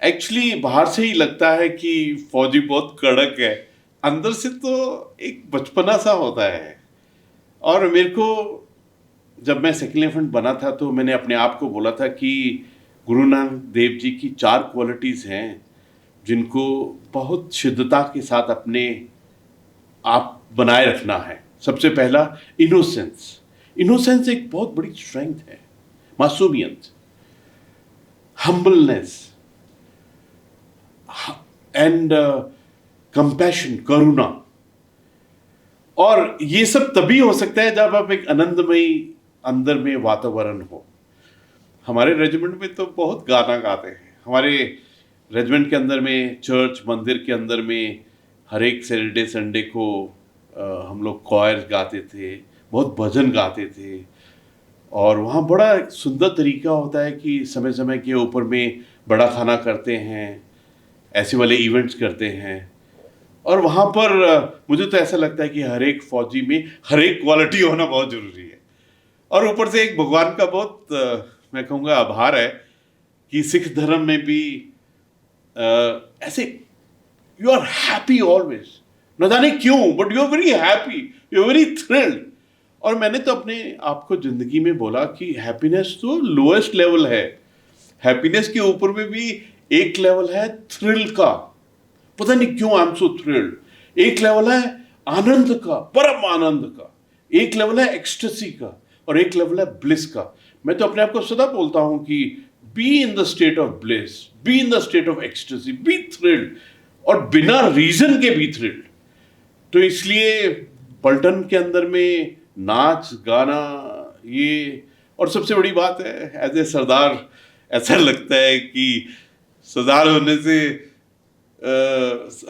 एक्चुअली बाहर से ही लगता है कि फौजी बहुत कड़क है, अंदर से तो एक बचपना सा होता है। और मेरे को जब मैं सेकेंड लेफ्टिनेंट बना था तो मैंने अपने आप को बोला था कि गुरु नानक देव जी की 4 क्वालिटीज़ हैं जिनको बहुत शुद्धता के साथ अपने आप बनाए रखना है। सबसे पहला इनोसेंस। इनोसेंस एक बहुत बड़ी स्ट्रेंथ है, मासूमियत, हम्बलनेस एंड कंपैशन, करुणा। और ये सब तभी हो सकता है जब आप एक आनंदमयी अंदर में वातावरण हो। हमारे रेजिमेंट में तो बहुत गाना गाते हैं। हमारे रेजिमेंट के अंदर में चर्च मंदिर के अंदर में हर एक सैटरडे संडे को हम लोग कॉयर गाते थे, बहुत भजन गाते थे। और वहाँ बड़ा सुंदर तरीका होता है कि समय समय के ऊपर में बड़ा खाना करते हैं, ऐसे वाले इवेंट्स करते हैं। और वहाँ पर मुझे तो ऐसा लगता है कि हर एक फौजी में हर एक क्वालिटी होना बहुत ज़रूरी है। और ऊपर से एक भगवान का बहुत मैं कहूँगा आभार है कि सिख धर्म में भी ऐसे यू आर हैप्पी ऑलवेज, न जाने क्यों, but you are very happy, you are very thrilled. और मैंने तो अपने आप को जिंदगी में बोला कि हैप्पीनेस तो लोएस्ट लेवल है, हैप्पीनेस के ऊपर में भी एक लेवल है थ्रिल का। पता नहीं क्यों आई एम सो थ्रिल्ड। एक लेवल है आनंद का, परम आनंद का, एक लेवल है एक्सटेसी का, और एक लेवल है ब्लिस का। मैं तो अपने आप को सदा बोलता हूं कि be in the state of bliss, be in the state of ecstasy, be thrilled, और बिना रीजन के भी थ्रिल्ड। तो इसलिए पलटन के अंदर में नाच गाना, ये, और सबसे बड़ी बात है एज ए सरदार ऐसा लगता है कि सरदार होने से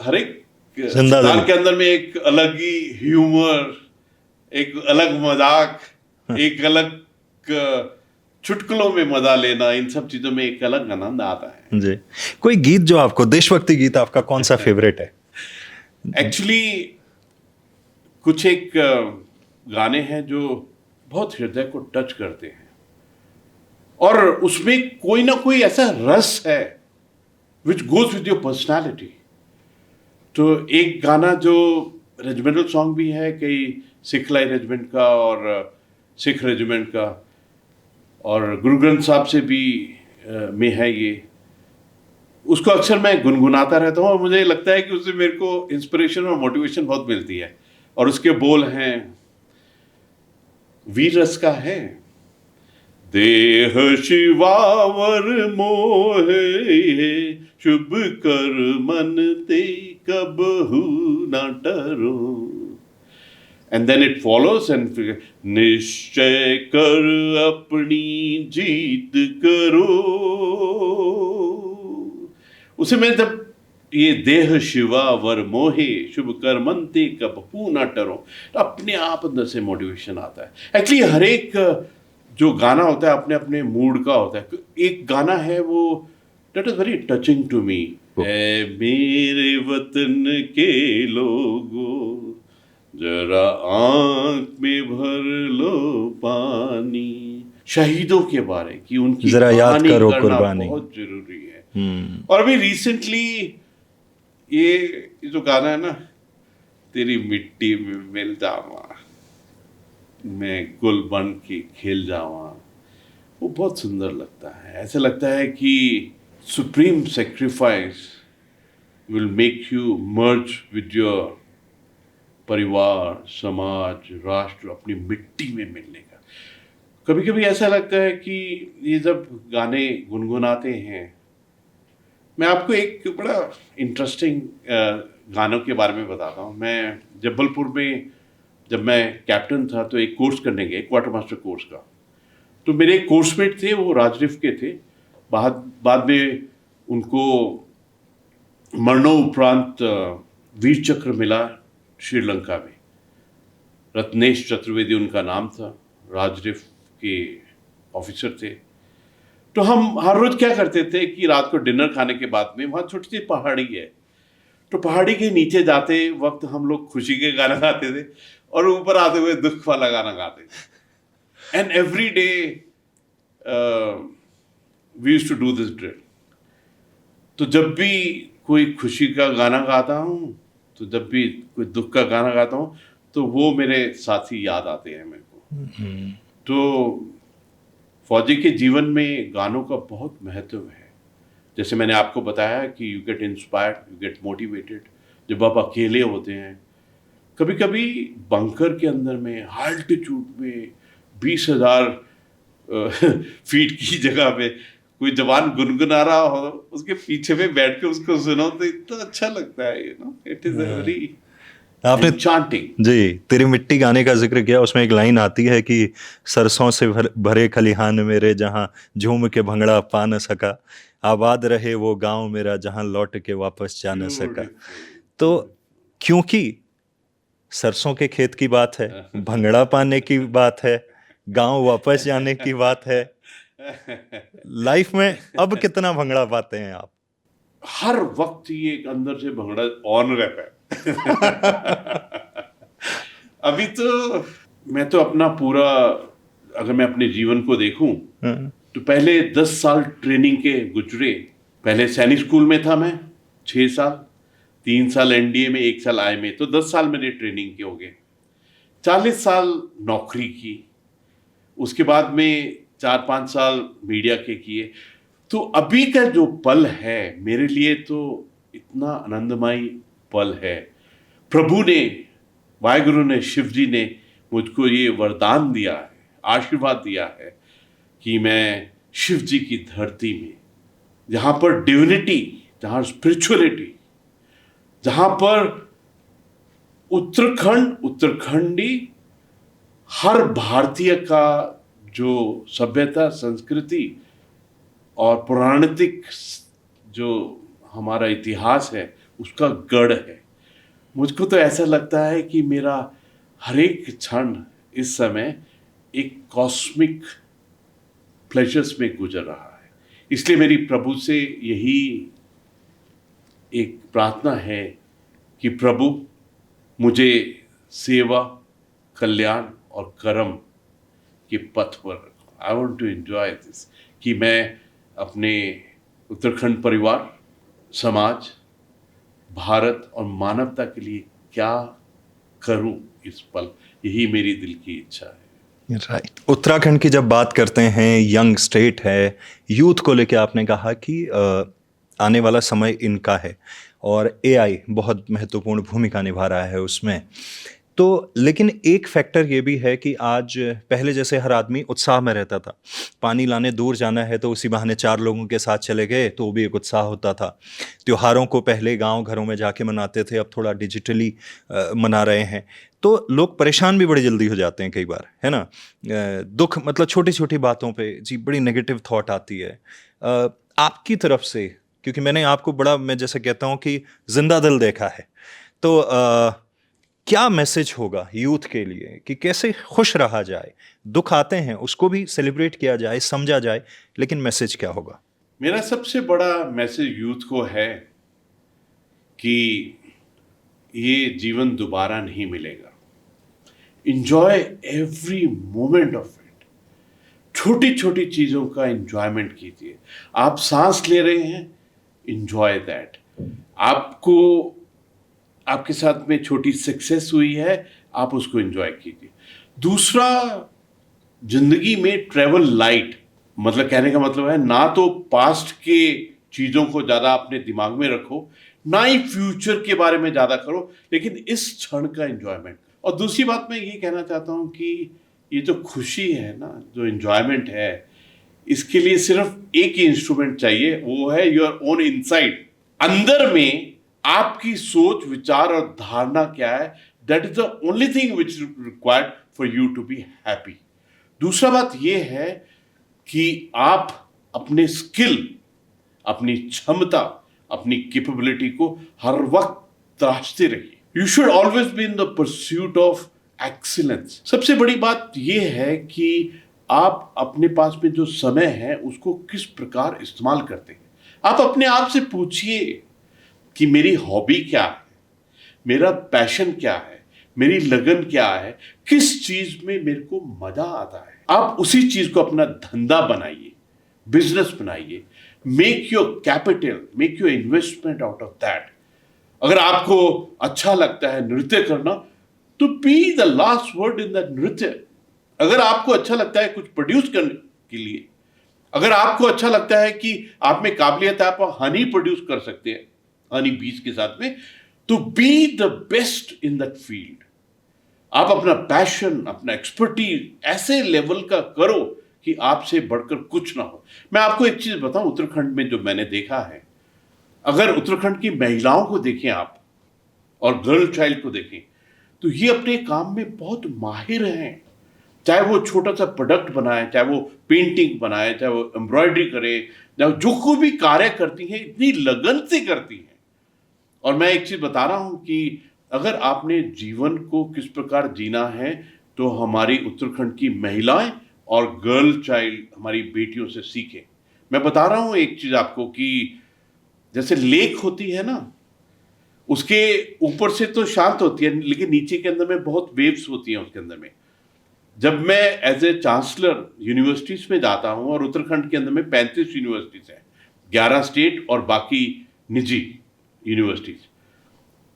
हर एक जिंदा सरदार दिल। के अंदर में एक अलग ही ह्यूमर, एक अलग मजाक, एक अलग चुटकुलों में मजा लेना, इन सब चीजों में एक अलग आनंद आता है। जी, कोई गीत जो आपको, देशभक्ति गीत आपका कौन सा फेवरेट है? एक्चुअली कुछ एक गाने हैं जो बहुत हृदय को टच करते हैं और उसमें कोई ना कोई ऐसा रस है which goes with your personality. तो एक गाना जो रेजिमेंटल सॉन्ग भी है, कई सिखलाई रेजिमेंट का और सिख रेजिमेंट का, और गुरु ग्रंथ साहब से भी में है ये, उसको अक्सर मैं गुनगुनाता रहता हूँ और मुझे लगता है कि उससे मेरे को इंस्पिरेशन और मोटिवेशन बहुत मिलती है। और उसके बोल हैं, वीर रस का है, देह शिवावर मोहे, शुभ कर मन ते कबहू ना डरो। And then it follows and निश्चय कर अपनी जीत करो। उसे मैं जब ये देह शिवा वर मोहे, शुभ कर मन ते कबहू ना डरो, तो अपने आप अंदर से मोटिवेशन आता है। एक्चुअली हर एक जो गाना होता है अपने अपने मूड का होता है। एक गाना है वो that is very touching to me, मेरे वतन के लोगों जरा आंख में भर लो पानी। शहीदों के बारे की उनकी जरा याद कहानी करो करना कुर्बानी। बहुत जरूरी है। और अभी रिसेंटली ये जो गाना है ना, तेरी मिट्टी में मिल जावा, मैं गुल बन के खेल जावा, वो बहुत सुंदर लगता है। ऐसा लगता है कि supreme sacrifice will make you merge with your परिवार, समाज, राष्ट्र, अपनी मिट्टी में मिलने का। कभी कभी ऐसा लगता है कि ये जब गाने गुनगुनाते हैं, मैं आपको एक बड़ा इंटरेस्टिंग गानों के बारे में बताता हूँ। मैं जबलपुर में जब मैं कैप्टन था तो एक कोर्स करने गए, क्वार्टर मास्टर कोर्स का। तो मेरे एक कोर्समेट थे, वो राजरिफ के थे। बाद में उनको मरणोपरांत वीर चक्र मिला श्रीलंका में। रत्नेश चतुर्वेदी उनका नाम था, राजरिफ के ऑफिसर थे। तो हम हर रोज क्या करते थे कि रात को डिनर खाने के बाद में, वहाँ छोटी सी पहाड़ी है, तो पहाड़ी के नीचे जाते वक्त हम लोग खुशी के गाना गाते थे और ऊपर आते हुए दुख वाला गाना गाते थे। And every day we used to do this drill. तो जब भी कोई खुशी का गाना गाता हूँ, तो जब भी कोई दुख का गाना गाता हूँ, तो वो मेरे साथी याद आते हैं मेरे को। तो फौजी के जीवन में गानों का बहुत महत्व है। जैसे मैंने आपको बताया कि you get inspired, you get motivated जब आप अकेले होते हैं। कभी कभी बंकर के अंदर में, अल्टीट्यूड में, 20,000 फीट की जगह पे कोई जवान गुनगुना रहा हो, उसके पीछे में बैठ के उसको सुनो तो इतना अच्छा लगता है, you know, it is very आपने चांटिंग। जी तेरी मिट्टी गाने का जिक्र किया, उसमें एक लाइन आती है कि सरसों से भरे खलिहान मेरे, जहां झूम के भंगड़ा पा न सका, आबाद रहे वो गांव मेरा जहां लौट के वापस जा न सका। तो क्योंकि सरसों के खेत की बात है, भंगड़ा पाने की बात है, गांव वापस जाने की बात है, लाइफ में अब कितना भंगड़ा पाते हैं आप? हर वक्त ये एक अंदर से भंगड़ा ऑन रहता है। अभी तो मैं तो अपना पूरा, अगर मैं अपने जीवन को देखूं तो पहले 10 साल ट्रेनिंग के गुजरे। पहले सैनिक स्कूल में था मैं 6 साल, 3 साल एनडीए में, 1 साल आई में, तो 10 साल मैंने ट्रेनिंग के हो गए। 40 साल नौकरी की, उसके बाद में 4-5 साल मीडिया के किए। तो अभी का जो पल है मेरे लिए तो इतना आनंदमयी पल है। प्रभु ने, वाहिगुरु ने, शिव जी ने मुझको ये वरदान दिया है, आशीर्वाद दिया है कि मैं शिव जी की धरती में, जहाँ पर डिविनिटी, जहाँ स्पिरिचुअलिटी, जहाँ पर उत्तराखंडी, हर भारतीय का जो सभ्यता, संस्कृति और पौराणिक जो हमारा इतिहास है उसका गढ़ है। मुझको तो ऐसा लगता है कि मेरा हर एक क्षण इस समय एक कॉस्मिक प्लेजर्स में गुजर रहा है। इसलिए मेरी प्रभु से यही एक प्रार्थना है कि प्रभु मुझे सेवा, कल्याण और कर्म के पथ पर, I want to enjoy this, कि मैं अपने उत्तराखंड परिवार, समाज, भारत और मानवता के लिए क्या करूं इस पल, यही मेरी दिल की इच्छा है। राइट। उत्तराखंड की जब बात करते हैं, यंग स्टेट है, यूथ को लेके आपने कहा कि आने वाला समय इनका है और एआई बहुत महत्वपूर्ण भूमिका निभा रहा है उसमें। तो लेकिन एक फैक्टर ये भी है कि आज पहले जैसे हर आदमी उत्साह में रहता था। पानी लाने दूर जाना है तो उसी बहाने 4 लोगों के साथ चले गए तो वो भी एक उत्साह होता था। त्योहारों को पहले गाँव घरों में जाके मनाते थे, अब थोड़ा डिजिटली मना रहे हैं। तो लोग परेशान भी बड़ी जल्दी हो जाते हैं कई बार, है ना? दुःख मतलब छोटी-छोटी बातों पे जी बड़ी नेगेटिव थॉट आती है। आपकी तरफ से, क्योंकि मैंने आपको बड़ा, मैं जैसे कहता हूँ कि ज़िंदा दिल देखा है। तो क्या मैसेज होगा यूथ के लिए कि कैसे खुश रहा जाए? दुःख आते हैं, उसको भी सेलिब्रेट किया जाए, समझा जाए, लेकिन मैसेज क्या होगा? मेरा सबसे बड़ा मैसेज यूथ को है कि ये जीवन दोबारा नहीं मिलेगा। Enjoy every moment of it. छोटी छोटी चीज़ों का इंजॉयमेंट कीजिए। आप सांस ले रहे हैं, इंजॉय दैट। आपको आपके साथ में छोटी सक्सेस हुई है, आप उसको एंजॉय कीजिए। दूसरा, जिंदगी में ट्रेवल लाइट, मतलब कहने का मतलब है ना तो पास्ट के चीज़ों को ज़्यादा अपने दिमाग में रखो, ना ही फ्यूचर के बारे में ज़्यादा करो, लेकिन इस क्षण का एंजॉयमेंट। और दूसरी बात मैं ये कहना चाहता हूँ कि ये जो खुशी है ना, जो एंजॉयमेंट है, इसके लिए सिर्फ एक ही इंस्ट्रूमेंट चाहिए, वो है योर ओन इनसाइड। अंदर में आपकी सोच, विचार और धारणा क्या है, that is the only thing which required for you to be happy. दूसरा बात यह है कि आप अपने स्किल, अपनी क्षमता, अपनी कैपेबिलिटी को हर वक्त तराशते रहिए। You should always be in the pursuit of excellence. सबसे बड़ी बात यह है कि आप अपने पास में जो समय है उसको किस प्रकार इस्तेमाल करते हैं। आप अपने आप से पूछिए कि मेरी हॉबी क्या है, मेरा पैशन क्या है, मेरी लगन क्या है, किस चीज में मेरे को मजा आता है। आप उसी चीज को अपना धंधा बनाइए, बिजनेस बनाइए। Make your capital, make your investment out of that. अगर आपको अच्छा लगता है नृत्य करना, तो be the last word in that नृत्य। अगर आपको अच्छा लगता है कुछ प्रोड्यूस करने के लिए, अगर आपको अच्छा लगता है कि आप में काबिलियत है, आप हनी प्रोड्यूस कर सकते हैं हनी बीज के साथ में, तो be the best in that field. आप अपना पैशन, अपना एक्सपर्टीज ऐसे लेवल का करो कि आपसे बढ़कर कुछ ना हो। मैं आपको एक चीज बताऊं, उत्तराखंड में जो मैंने देखा है, अगर उत्तराखंड की महिलाओं को देखें आप और गर्ल चाइल्ड को देखें, तो ये अपने काम में बहुत माहिर हैं। चाहे वो छोटा सा प्रोडक्ट बनाए, चाहे वो पेंटिंग बनाए, चाहे वो एम्ब्रॉयडरी करे, चाहे जो कोई भी कार्य करती हैं, इतनी लगन से करती हैं। और मैं एक चीज बता रहा हूं कि अगर आपने जीवन को किस प्रकार जीना है, तो हमारी उत्तराखंड की महिलाएं और गर्ल चाइल्ड, हमारी बेटियों से सीखें। मैं बता रहा हूं एक चीज आपको कि जैसे लेक होती है ना, उसके ऊपर से तो शांत होती है, लेकिन नीचे के अंदर में बहुत वेव्स होती हैं उसके अंदर में। जब मैं एज ए चांसलर यूनिवर्सिटीज में जाता हूं, और उत्तराखंड के अंदर में 35 यूनिवर्सिटीज हैं, 11 स्टेट और बाकी निजी universities.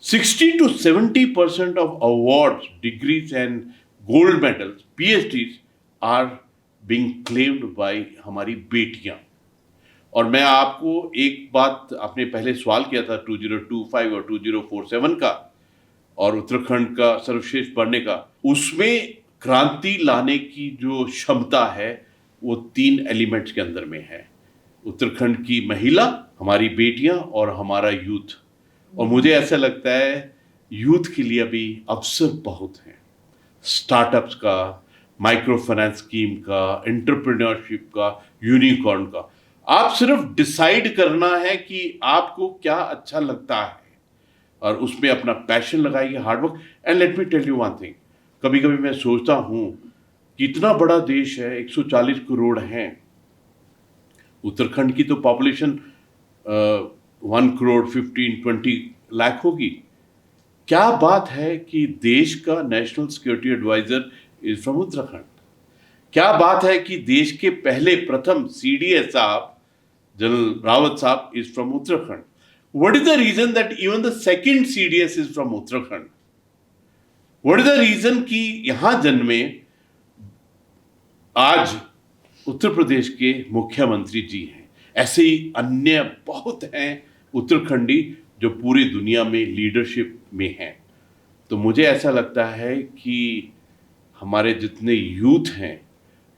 60 to 70% of awards, degrees and gold medals, PhDs are being claimed by हमारी बेटियां। और मैं आपको एक बात, आपने पहले सवाल किया था 2025 और 2047 का और उत्तराखंड का सर्वश्रेष्ठ बनने का, उसमें क्रांति लाने की जो क्षमता है वो 3 एलिमेंट्स के अंदर में है। उत्तराखंड की महिला, हमारी बेटियां और हमारा यूथ। और मुझे ऐसा लगता है यूथ के लिए अभी अवसर बहुत हैं, स्टार्टअप्स का, माइक्रो फाइनेंस स्कीम का, एंटरप्रेन्योरशिप का, यूनिकॉर्न का। आप सिर्फ डिसाइड करना है कि आपको क्या अच्छा लगता है और उसमें अपना पैशन लगाइए, hard work. And let me tell you one thing, कभी कभी मैं सोचता हूँ कि इतना बड़ा देश है, 140 करोड़ हैं, उत्तराखंड की तो पॉपुलेशन 1 करोड़ 15-20 लाख होगी। क्या बात है कि देश का national security adviser is from Uttarakhand. क्या बात है कि देश के पहले प्रथम सीडीएस साहब, जनरल रावत साहब, is from Uttarakhand. What is the reason that even the second CDS is from Uttarakhand? What is the reason कि यहां जन्मे आज उत्तर प्रदेश के मुख्यमंत्री जी हैं। ऐसे ही अन्य बहुत हैं उत्तराखंडी जो पूरी दुनिया में लीडरशिप में हैं। तो मुझे ऐसा लगता है कि हमारे जितने यूथ हैं,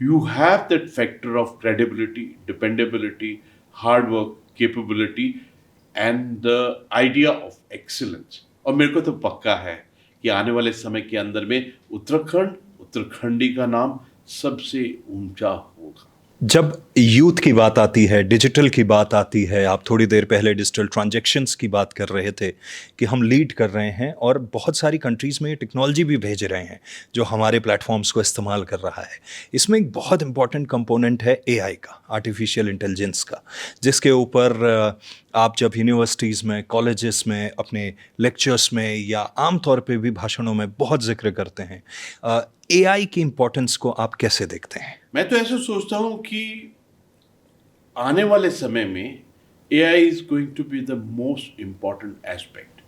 you have that factor of credibility, dependability, hard work, capability and the idea of excellence. और मेरे को तो पक्का है कि आने वाले समय के अंदर में उत्तराखंड, उत्तराखंडी का नाम सबसे ऊंचा होगा। जब यूथ की बात आती है, डिजिटल की बात आती है, आप थोड़ी देर पहले डिजिटल ट्रांजैक्शंस की बात कर रहे थे कि हम लीड कर रहे हैं और बहुत सारी कंट्रीज़ में टेक्नोलॉजी भी भेज रहे हैं जो हमारे प्लेटफॉर्म्स को इस्तेमाल कर रहा है। इसमें एक बहुत इंपॉर्टेंट कंपोनेंट है एआई का, आर्टिफिशियल इंटेलिजेंस का, जिसके ऊपर आप जब यूनिवर्सिटीज़ में, कॉलेजेस में, अपने लेक्चर्स में या आम तौर पे भी भाषणों में बहुत जिक्र करते हैं, एआई की इम्पोर्टेंस को आप कैसे देखते हैं? मैं तो ऐसा सोचता हूं कि आने वाले समय में AI is going to be the most important aspect.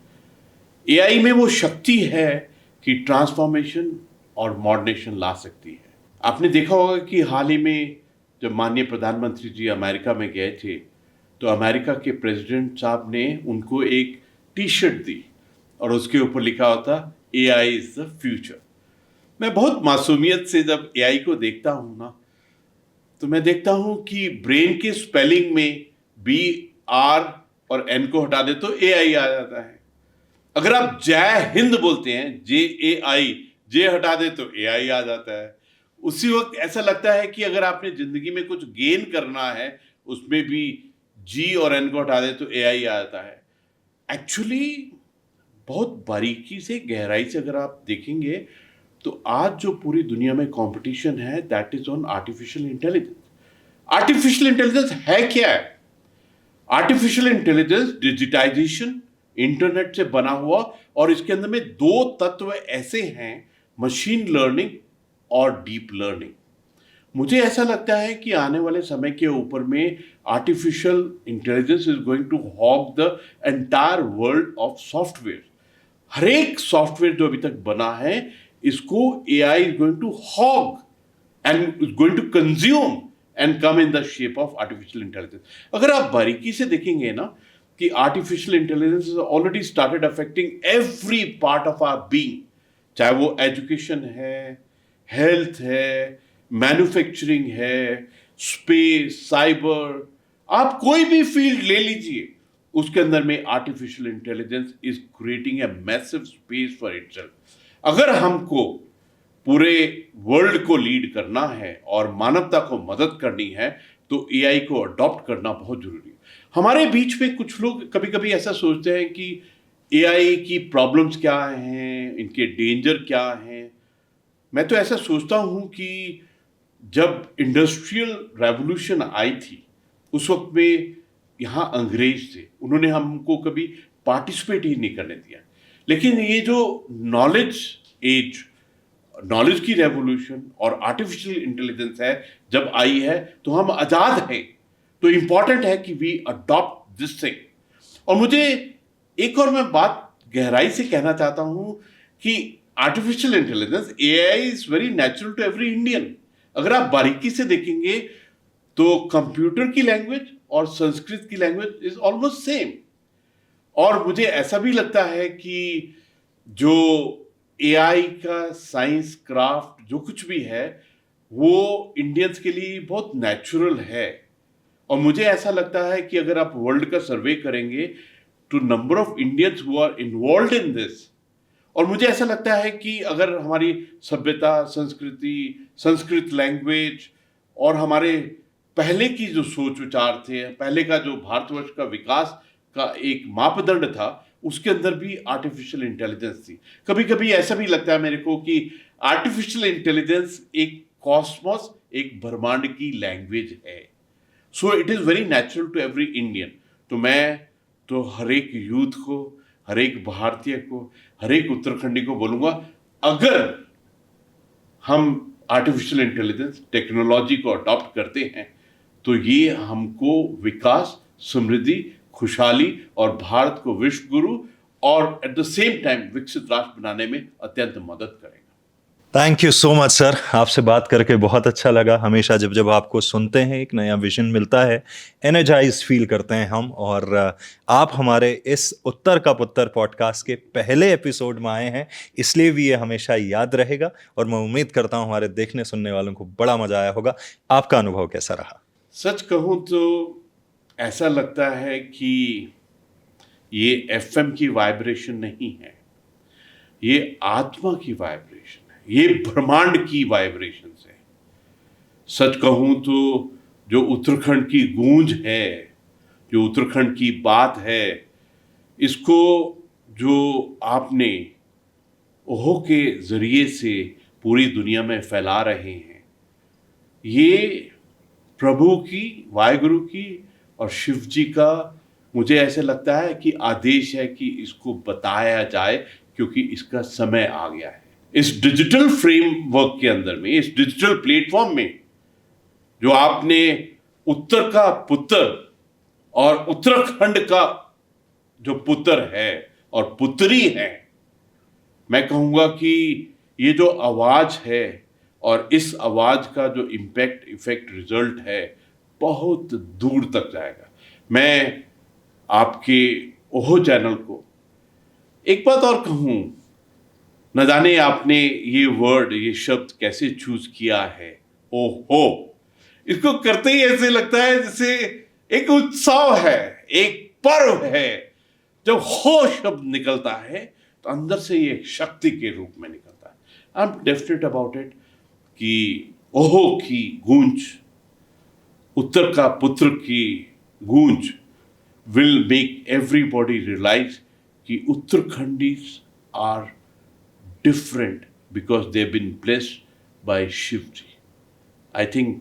AI में वो शक्ति है कि ट्रांसफॉर्मेशन और मॉडर्नेशन ला सकती है। आपने देखा होगा कि हाल ही में जब माननीय प्रधानमंत्री जी अमेरिका में गए थे, तो अमेरिका के प्रेसिडेंट साहब ने उनको एक टी शर्ट दी और उसके ऊपर लिखा होता एआई इज द फ्यूचर। मैं बहुत मासूमियत से जब एआई को देखता हूं ना, तो मैं देखता हूं कि ब्रेन के स्पेलिंग में बी, आर और एन को हटा दे तो एआई आ जाता है। अगर आप जय हिंद बोलते हैं, JAI, जे हटा दे तो एआई आ जाता है। उसी वक्त ऐसा लगता है कि अगर आपने जिंदगी में कुछ गेन करना है, उसमें भी जी और एन को हटा दे तो एआई आ जाता है। एक्चुअली बहुत बारीकी से, गहराई से अगर आप देखेंगे तो आज जो पूरी दुनिया में कंपटीशन है, that is on artificial intelligence. Artificial intelligence है क्या? आर्टिफिशियल इंटेलिजेंस डिजिटाइजेशन, इंटरनेट से बना हुआ, और इसके अंदर में दो तत्व ऐसे हैं, मशीन लर्निंग और डीप लर्निंग। मुझे ऐसा लगता है कि आने वाले समय के ऊपर में artificial intelligence is going to hog the entire world of software. हर एक सॉफ्टवेयर जो अभी तक बना है, इसको AI is going to hog and is going to consume and come in the shape of artificial intelligence. अगर आप बारीकी से देखेंगे ना कि artificial intelligence is already started affecting every part of our being, चाहे वो एजुकेशन है, हेल्थ है, मैन्युफैक्चरिंग है, स्पेस, साइबर, आप कोई भी फील्ड ले लीजिए, उसके अंदर में artificial intelligence is creating a massive space for itself. अगर हमको पूरे वर्ल्ड को लीड करना है और मानवता को मदद करनी है, तो एआई को अडॉप्ट करना बहुत जरूरी है। हमारे बीच में कुछ लोग कभी कभी ऐसा सोचते हैं कि एआई की प्रॉब्लम्स क्या हैं, इनके डेंजर क्या हैं। मैं तो ऐसा सोचता हूं कि जब इंडस्ट्रियल रेवोल्यूशन आई थी, उस वक्त में यहाँ अंग्रेज थे, उन्होंने हमको कभी पार्टिसिपेट ही नहीं करने दिया। लेकिन ये जो नॉलेज एज, नॉलेज की रेवोल्यूशन और आर्टिफिशियल इंटेलिजेंस है, जब आई है, तो हम आजाद हैं। तो इंपॉर्टेंट है कि वी अडॉप्ट दिस थिंग। और मुझे एक और मैं बात गहराई से कहना चाहता हूं कि artificial intelligence, AI is very natural to every Indian. अगर आप बारीकी से देखेंगे तो कंप्यूटर की लैंग्वेज और संस्कृत की लैंग्वेज इज ऑलमोस्ट सेम। और मुझे ऐसा भी लगता है कि जो एआई का साइंस, क्राफ्ट, जो कुछ भी है, वो इंडियंस के लिए बहुत नेचुरल है। और मुझे ऐसा लगता है कि अगर आप वर्ल्ड का सर्वे करेंगे to number of Indians who are involved in this, और मुझे ऐसा लगता है कि अगर हमारी सभ्यता, संस्कृति, संस्कृत लैंग्वेज और हमारे पहले की जो सोच विचार थे, पहले का जो भारतवर्ष का विकास का एक मापदंड था, उसके अंदर भी आर्टिफिशियल इंटेलिजेंस थी। कभी कभी ऐसा भी लगता है मेरे को कि आर्टिफिशियल इंटेलिजेंस एक कॉस्मोस, एक ब्रह्मांड की लैंग्वेज है। So it is very natural to every Indian. तो मैं तो हर एक यूथ को, हर एक भारतीय को, हर एक उत्तराखंडी को बोलूँगा, अगर हम आर्टिफिशियल इंटेलिजेंस टेक्नोलॉजी को अडॉप्ट करते हैं तो ये हमको विकास, समृद्धि, खुशहाली और भारत को विश्व गुरु और एट द सेम टाइम विकसित राष्ट्र बनाने में अत्यंत मदद करेगा। Thank you so much sir, आपसे बात करके बहुत अच्छा लगा। हमेशा जब जब आपको सुनते हैं एक नया विजन मिलता है, एनर्जाइज फील करते हैं हम। और आप हमारे इस उत्तर का पुत्तर पॉडकास्ट के पहले एपिसोड में आए हैं, इसलिए भी ये हमेशा याद रहेगा। और मैं उम्मीद करता हूँ हमारे देखने सुनने वालों को बड़ा मजा आया होगा। आपका अनुभव कैसा रहा? सच कहूँ तो ऐसा लगता है कि ये एफएम की वाइब्रेशन नहीं है, ये आत्मा की वाइब्रेशन है, ये ब्रह्मांड की वाइब्रेशन है। सच कहूँ तो जो उत्तराखंड की गूंज है, जो उत्तराखंड की बात है, इसको जो आपने ओहो के जरिए से पूरी दुनिया में फैला रहे हैं, ये प्रभु की, वाहिगुरु की और शिव जी का, मुझे ऐसे लगता है कि आदेश है कि इसको बताया जाए, क्योंकि इसका समय आ गया है। इस डिजिटल फ्रेमवर्क के अंदर में, इस डिजिटल प्लेटफॉर्म में जो आपने उत्तर का पुत्र और उत्तराखंड का जो पुत्र है और पुत्री है, मैं कहूँगा कि ये जो आवाज़ है और इस आवाज़ का जो इम्पैक्ट, इफेक्ट, रिजल्ट है, बहुत दूर तक जाएगा। मैं आपके ओहो चैनल को एक बात और कहूँ, न जाने आपने ये वर्ड, ये शब्द कैसे चूज किया है, ओहो। इसको करते ही ऐसे लगता है जैसे एक उत्सव है, एक पर्व है। जब हो शब्द निकलता है तो अंदर से ये एक शक्ति के रूप में निकलता है। I am definite about it कि ओहो की गूंज, उत्तर का पुत्र की गूंज will make everybody realize कि उत्तराखंडीज are different because they've been blessed by Shiv ji. I think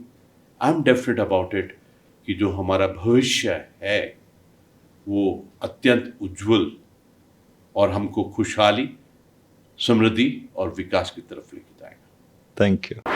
I'm definite about it कि जो हमारा भविष्य है वो अत्यंत उज्जवल और हमको खुशहाली, समृद्धि और विकास की तरफ लेके जाएगा। Thank you.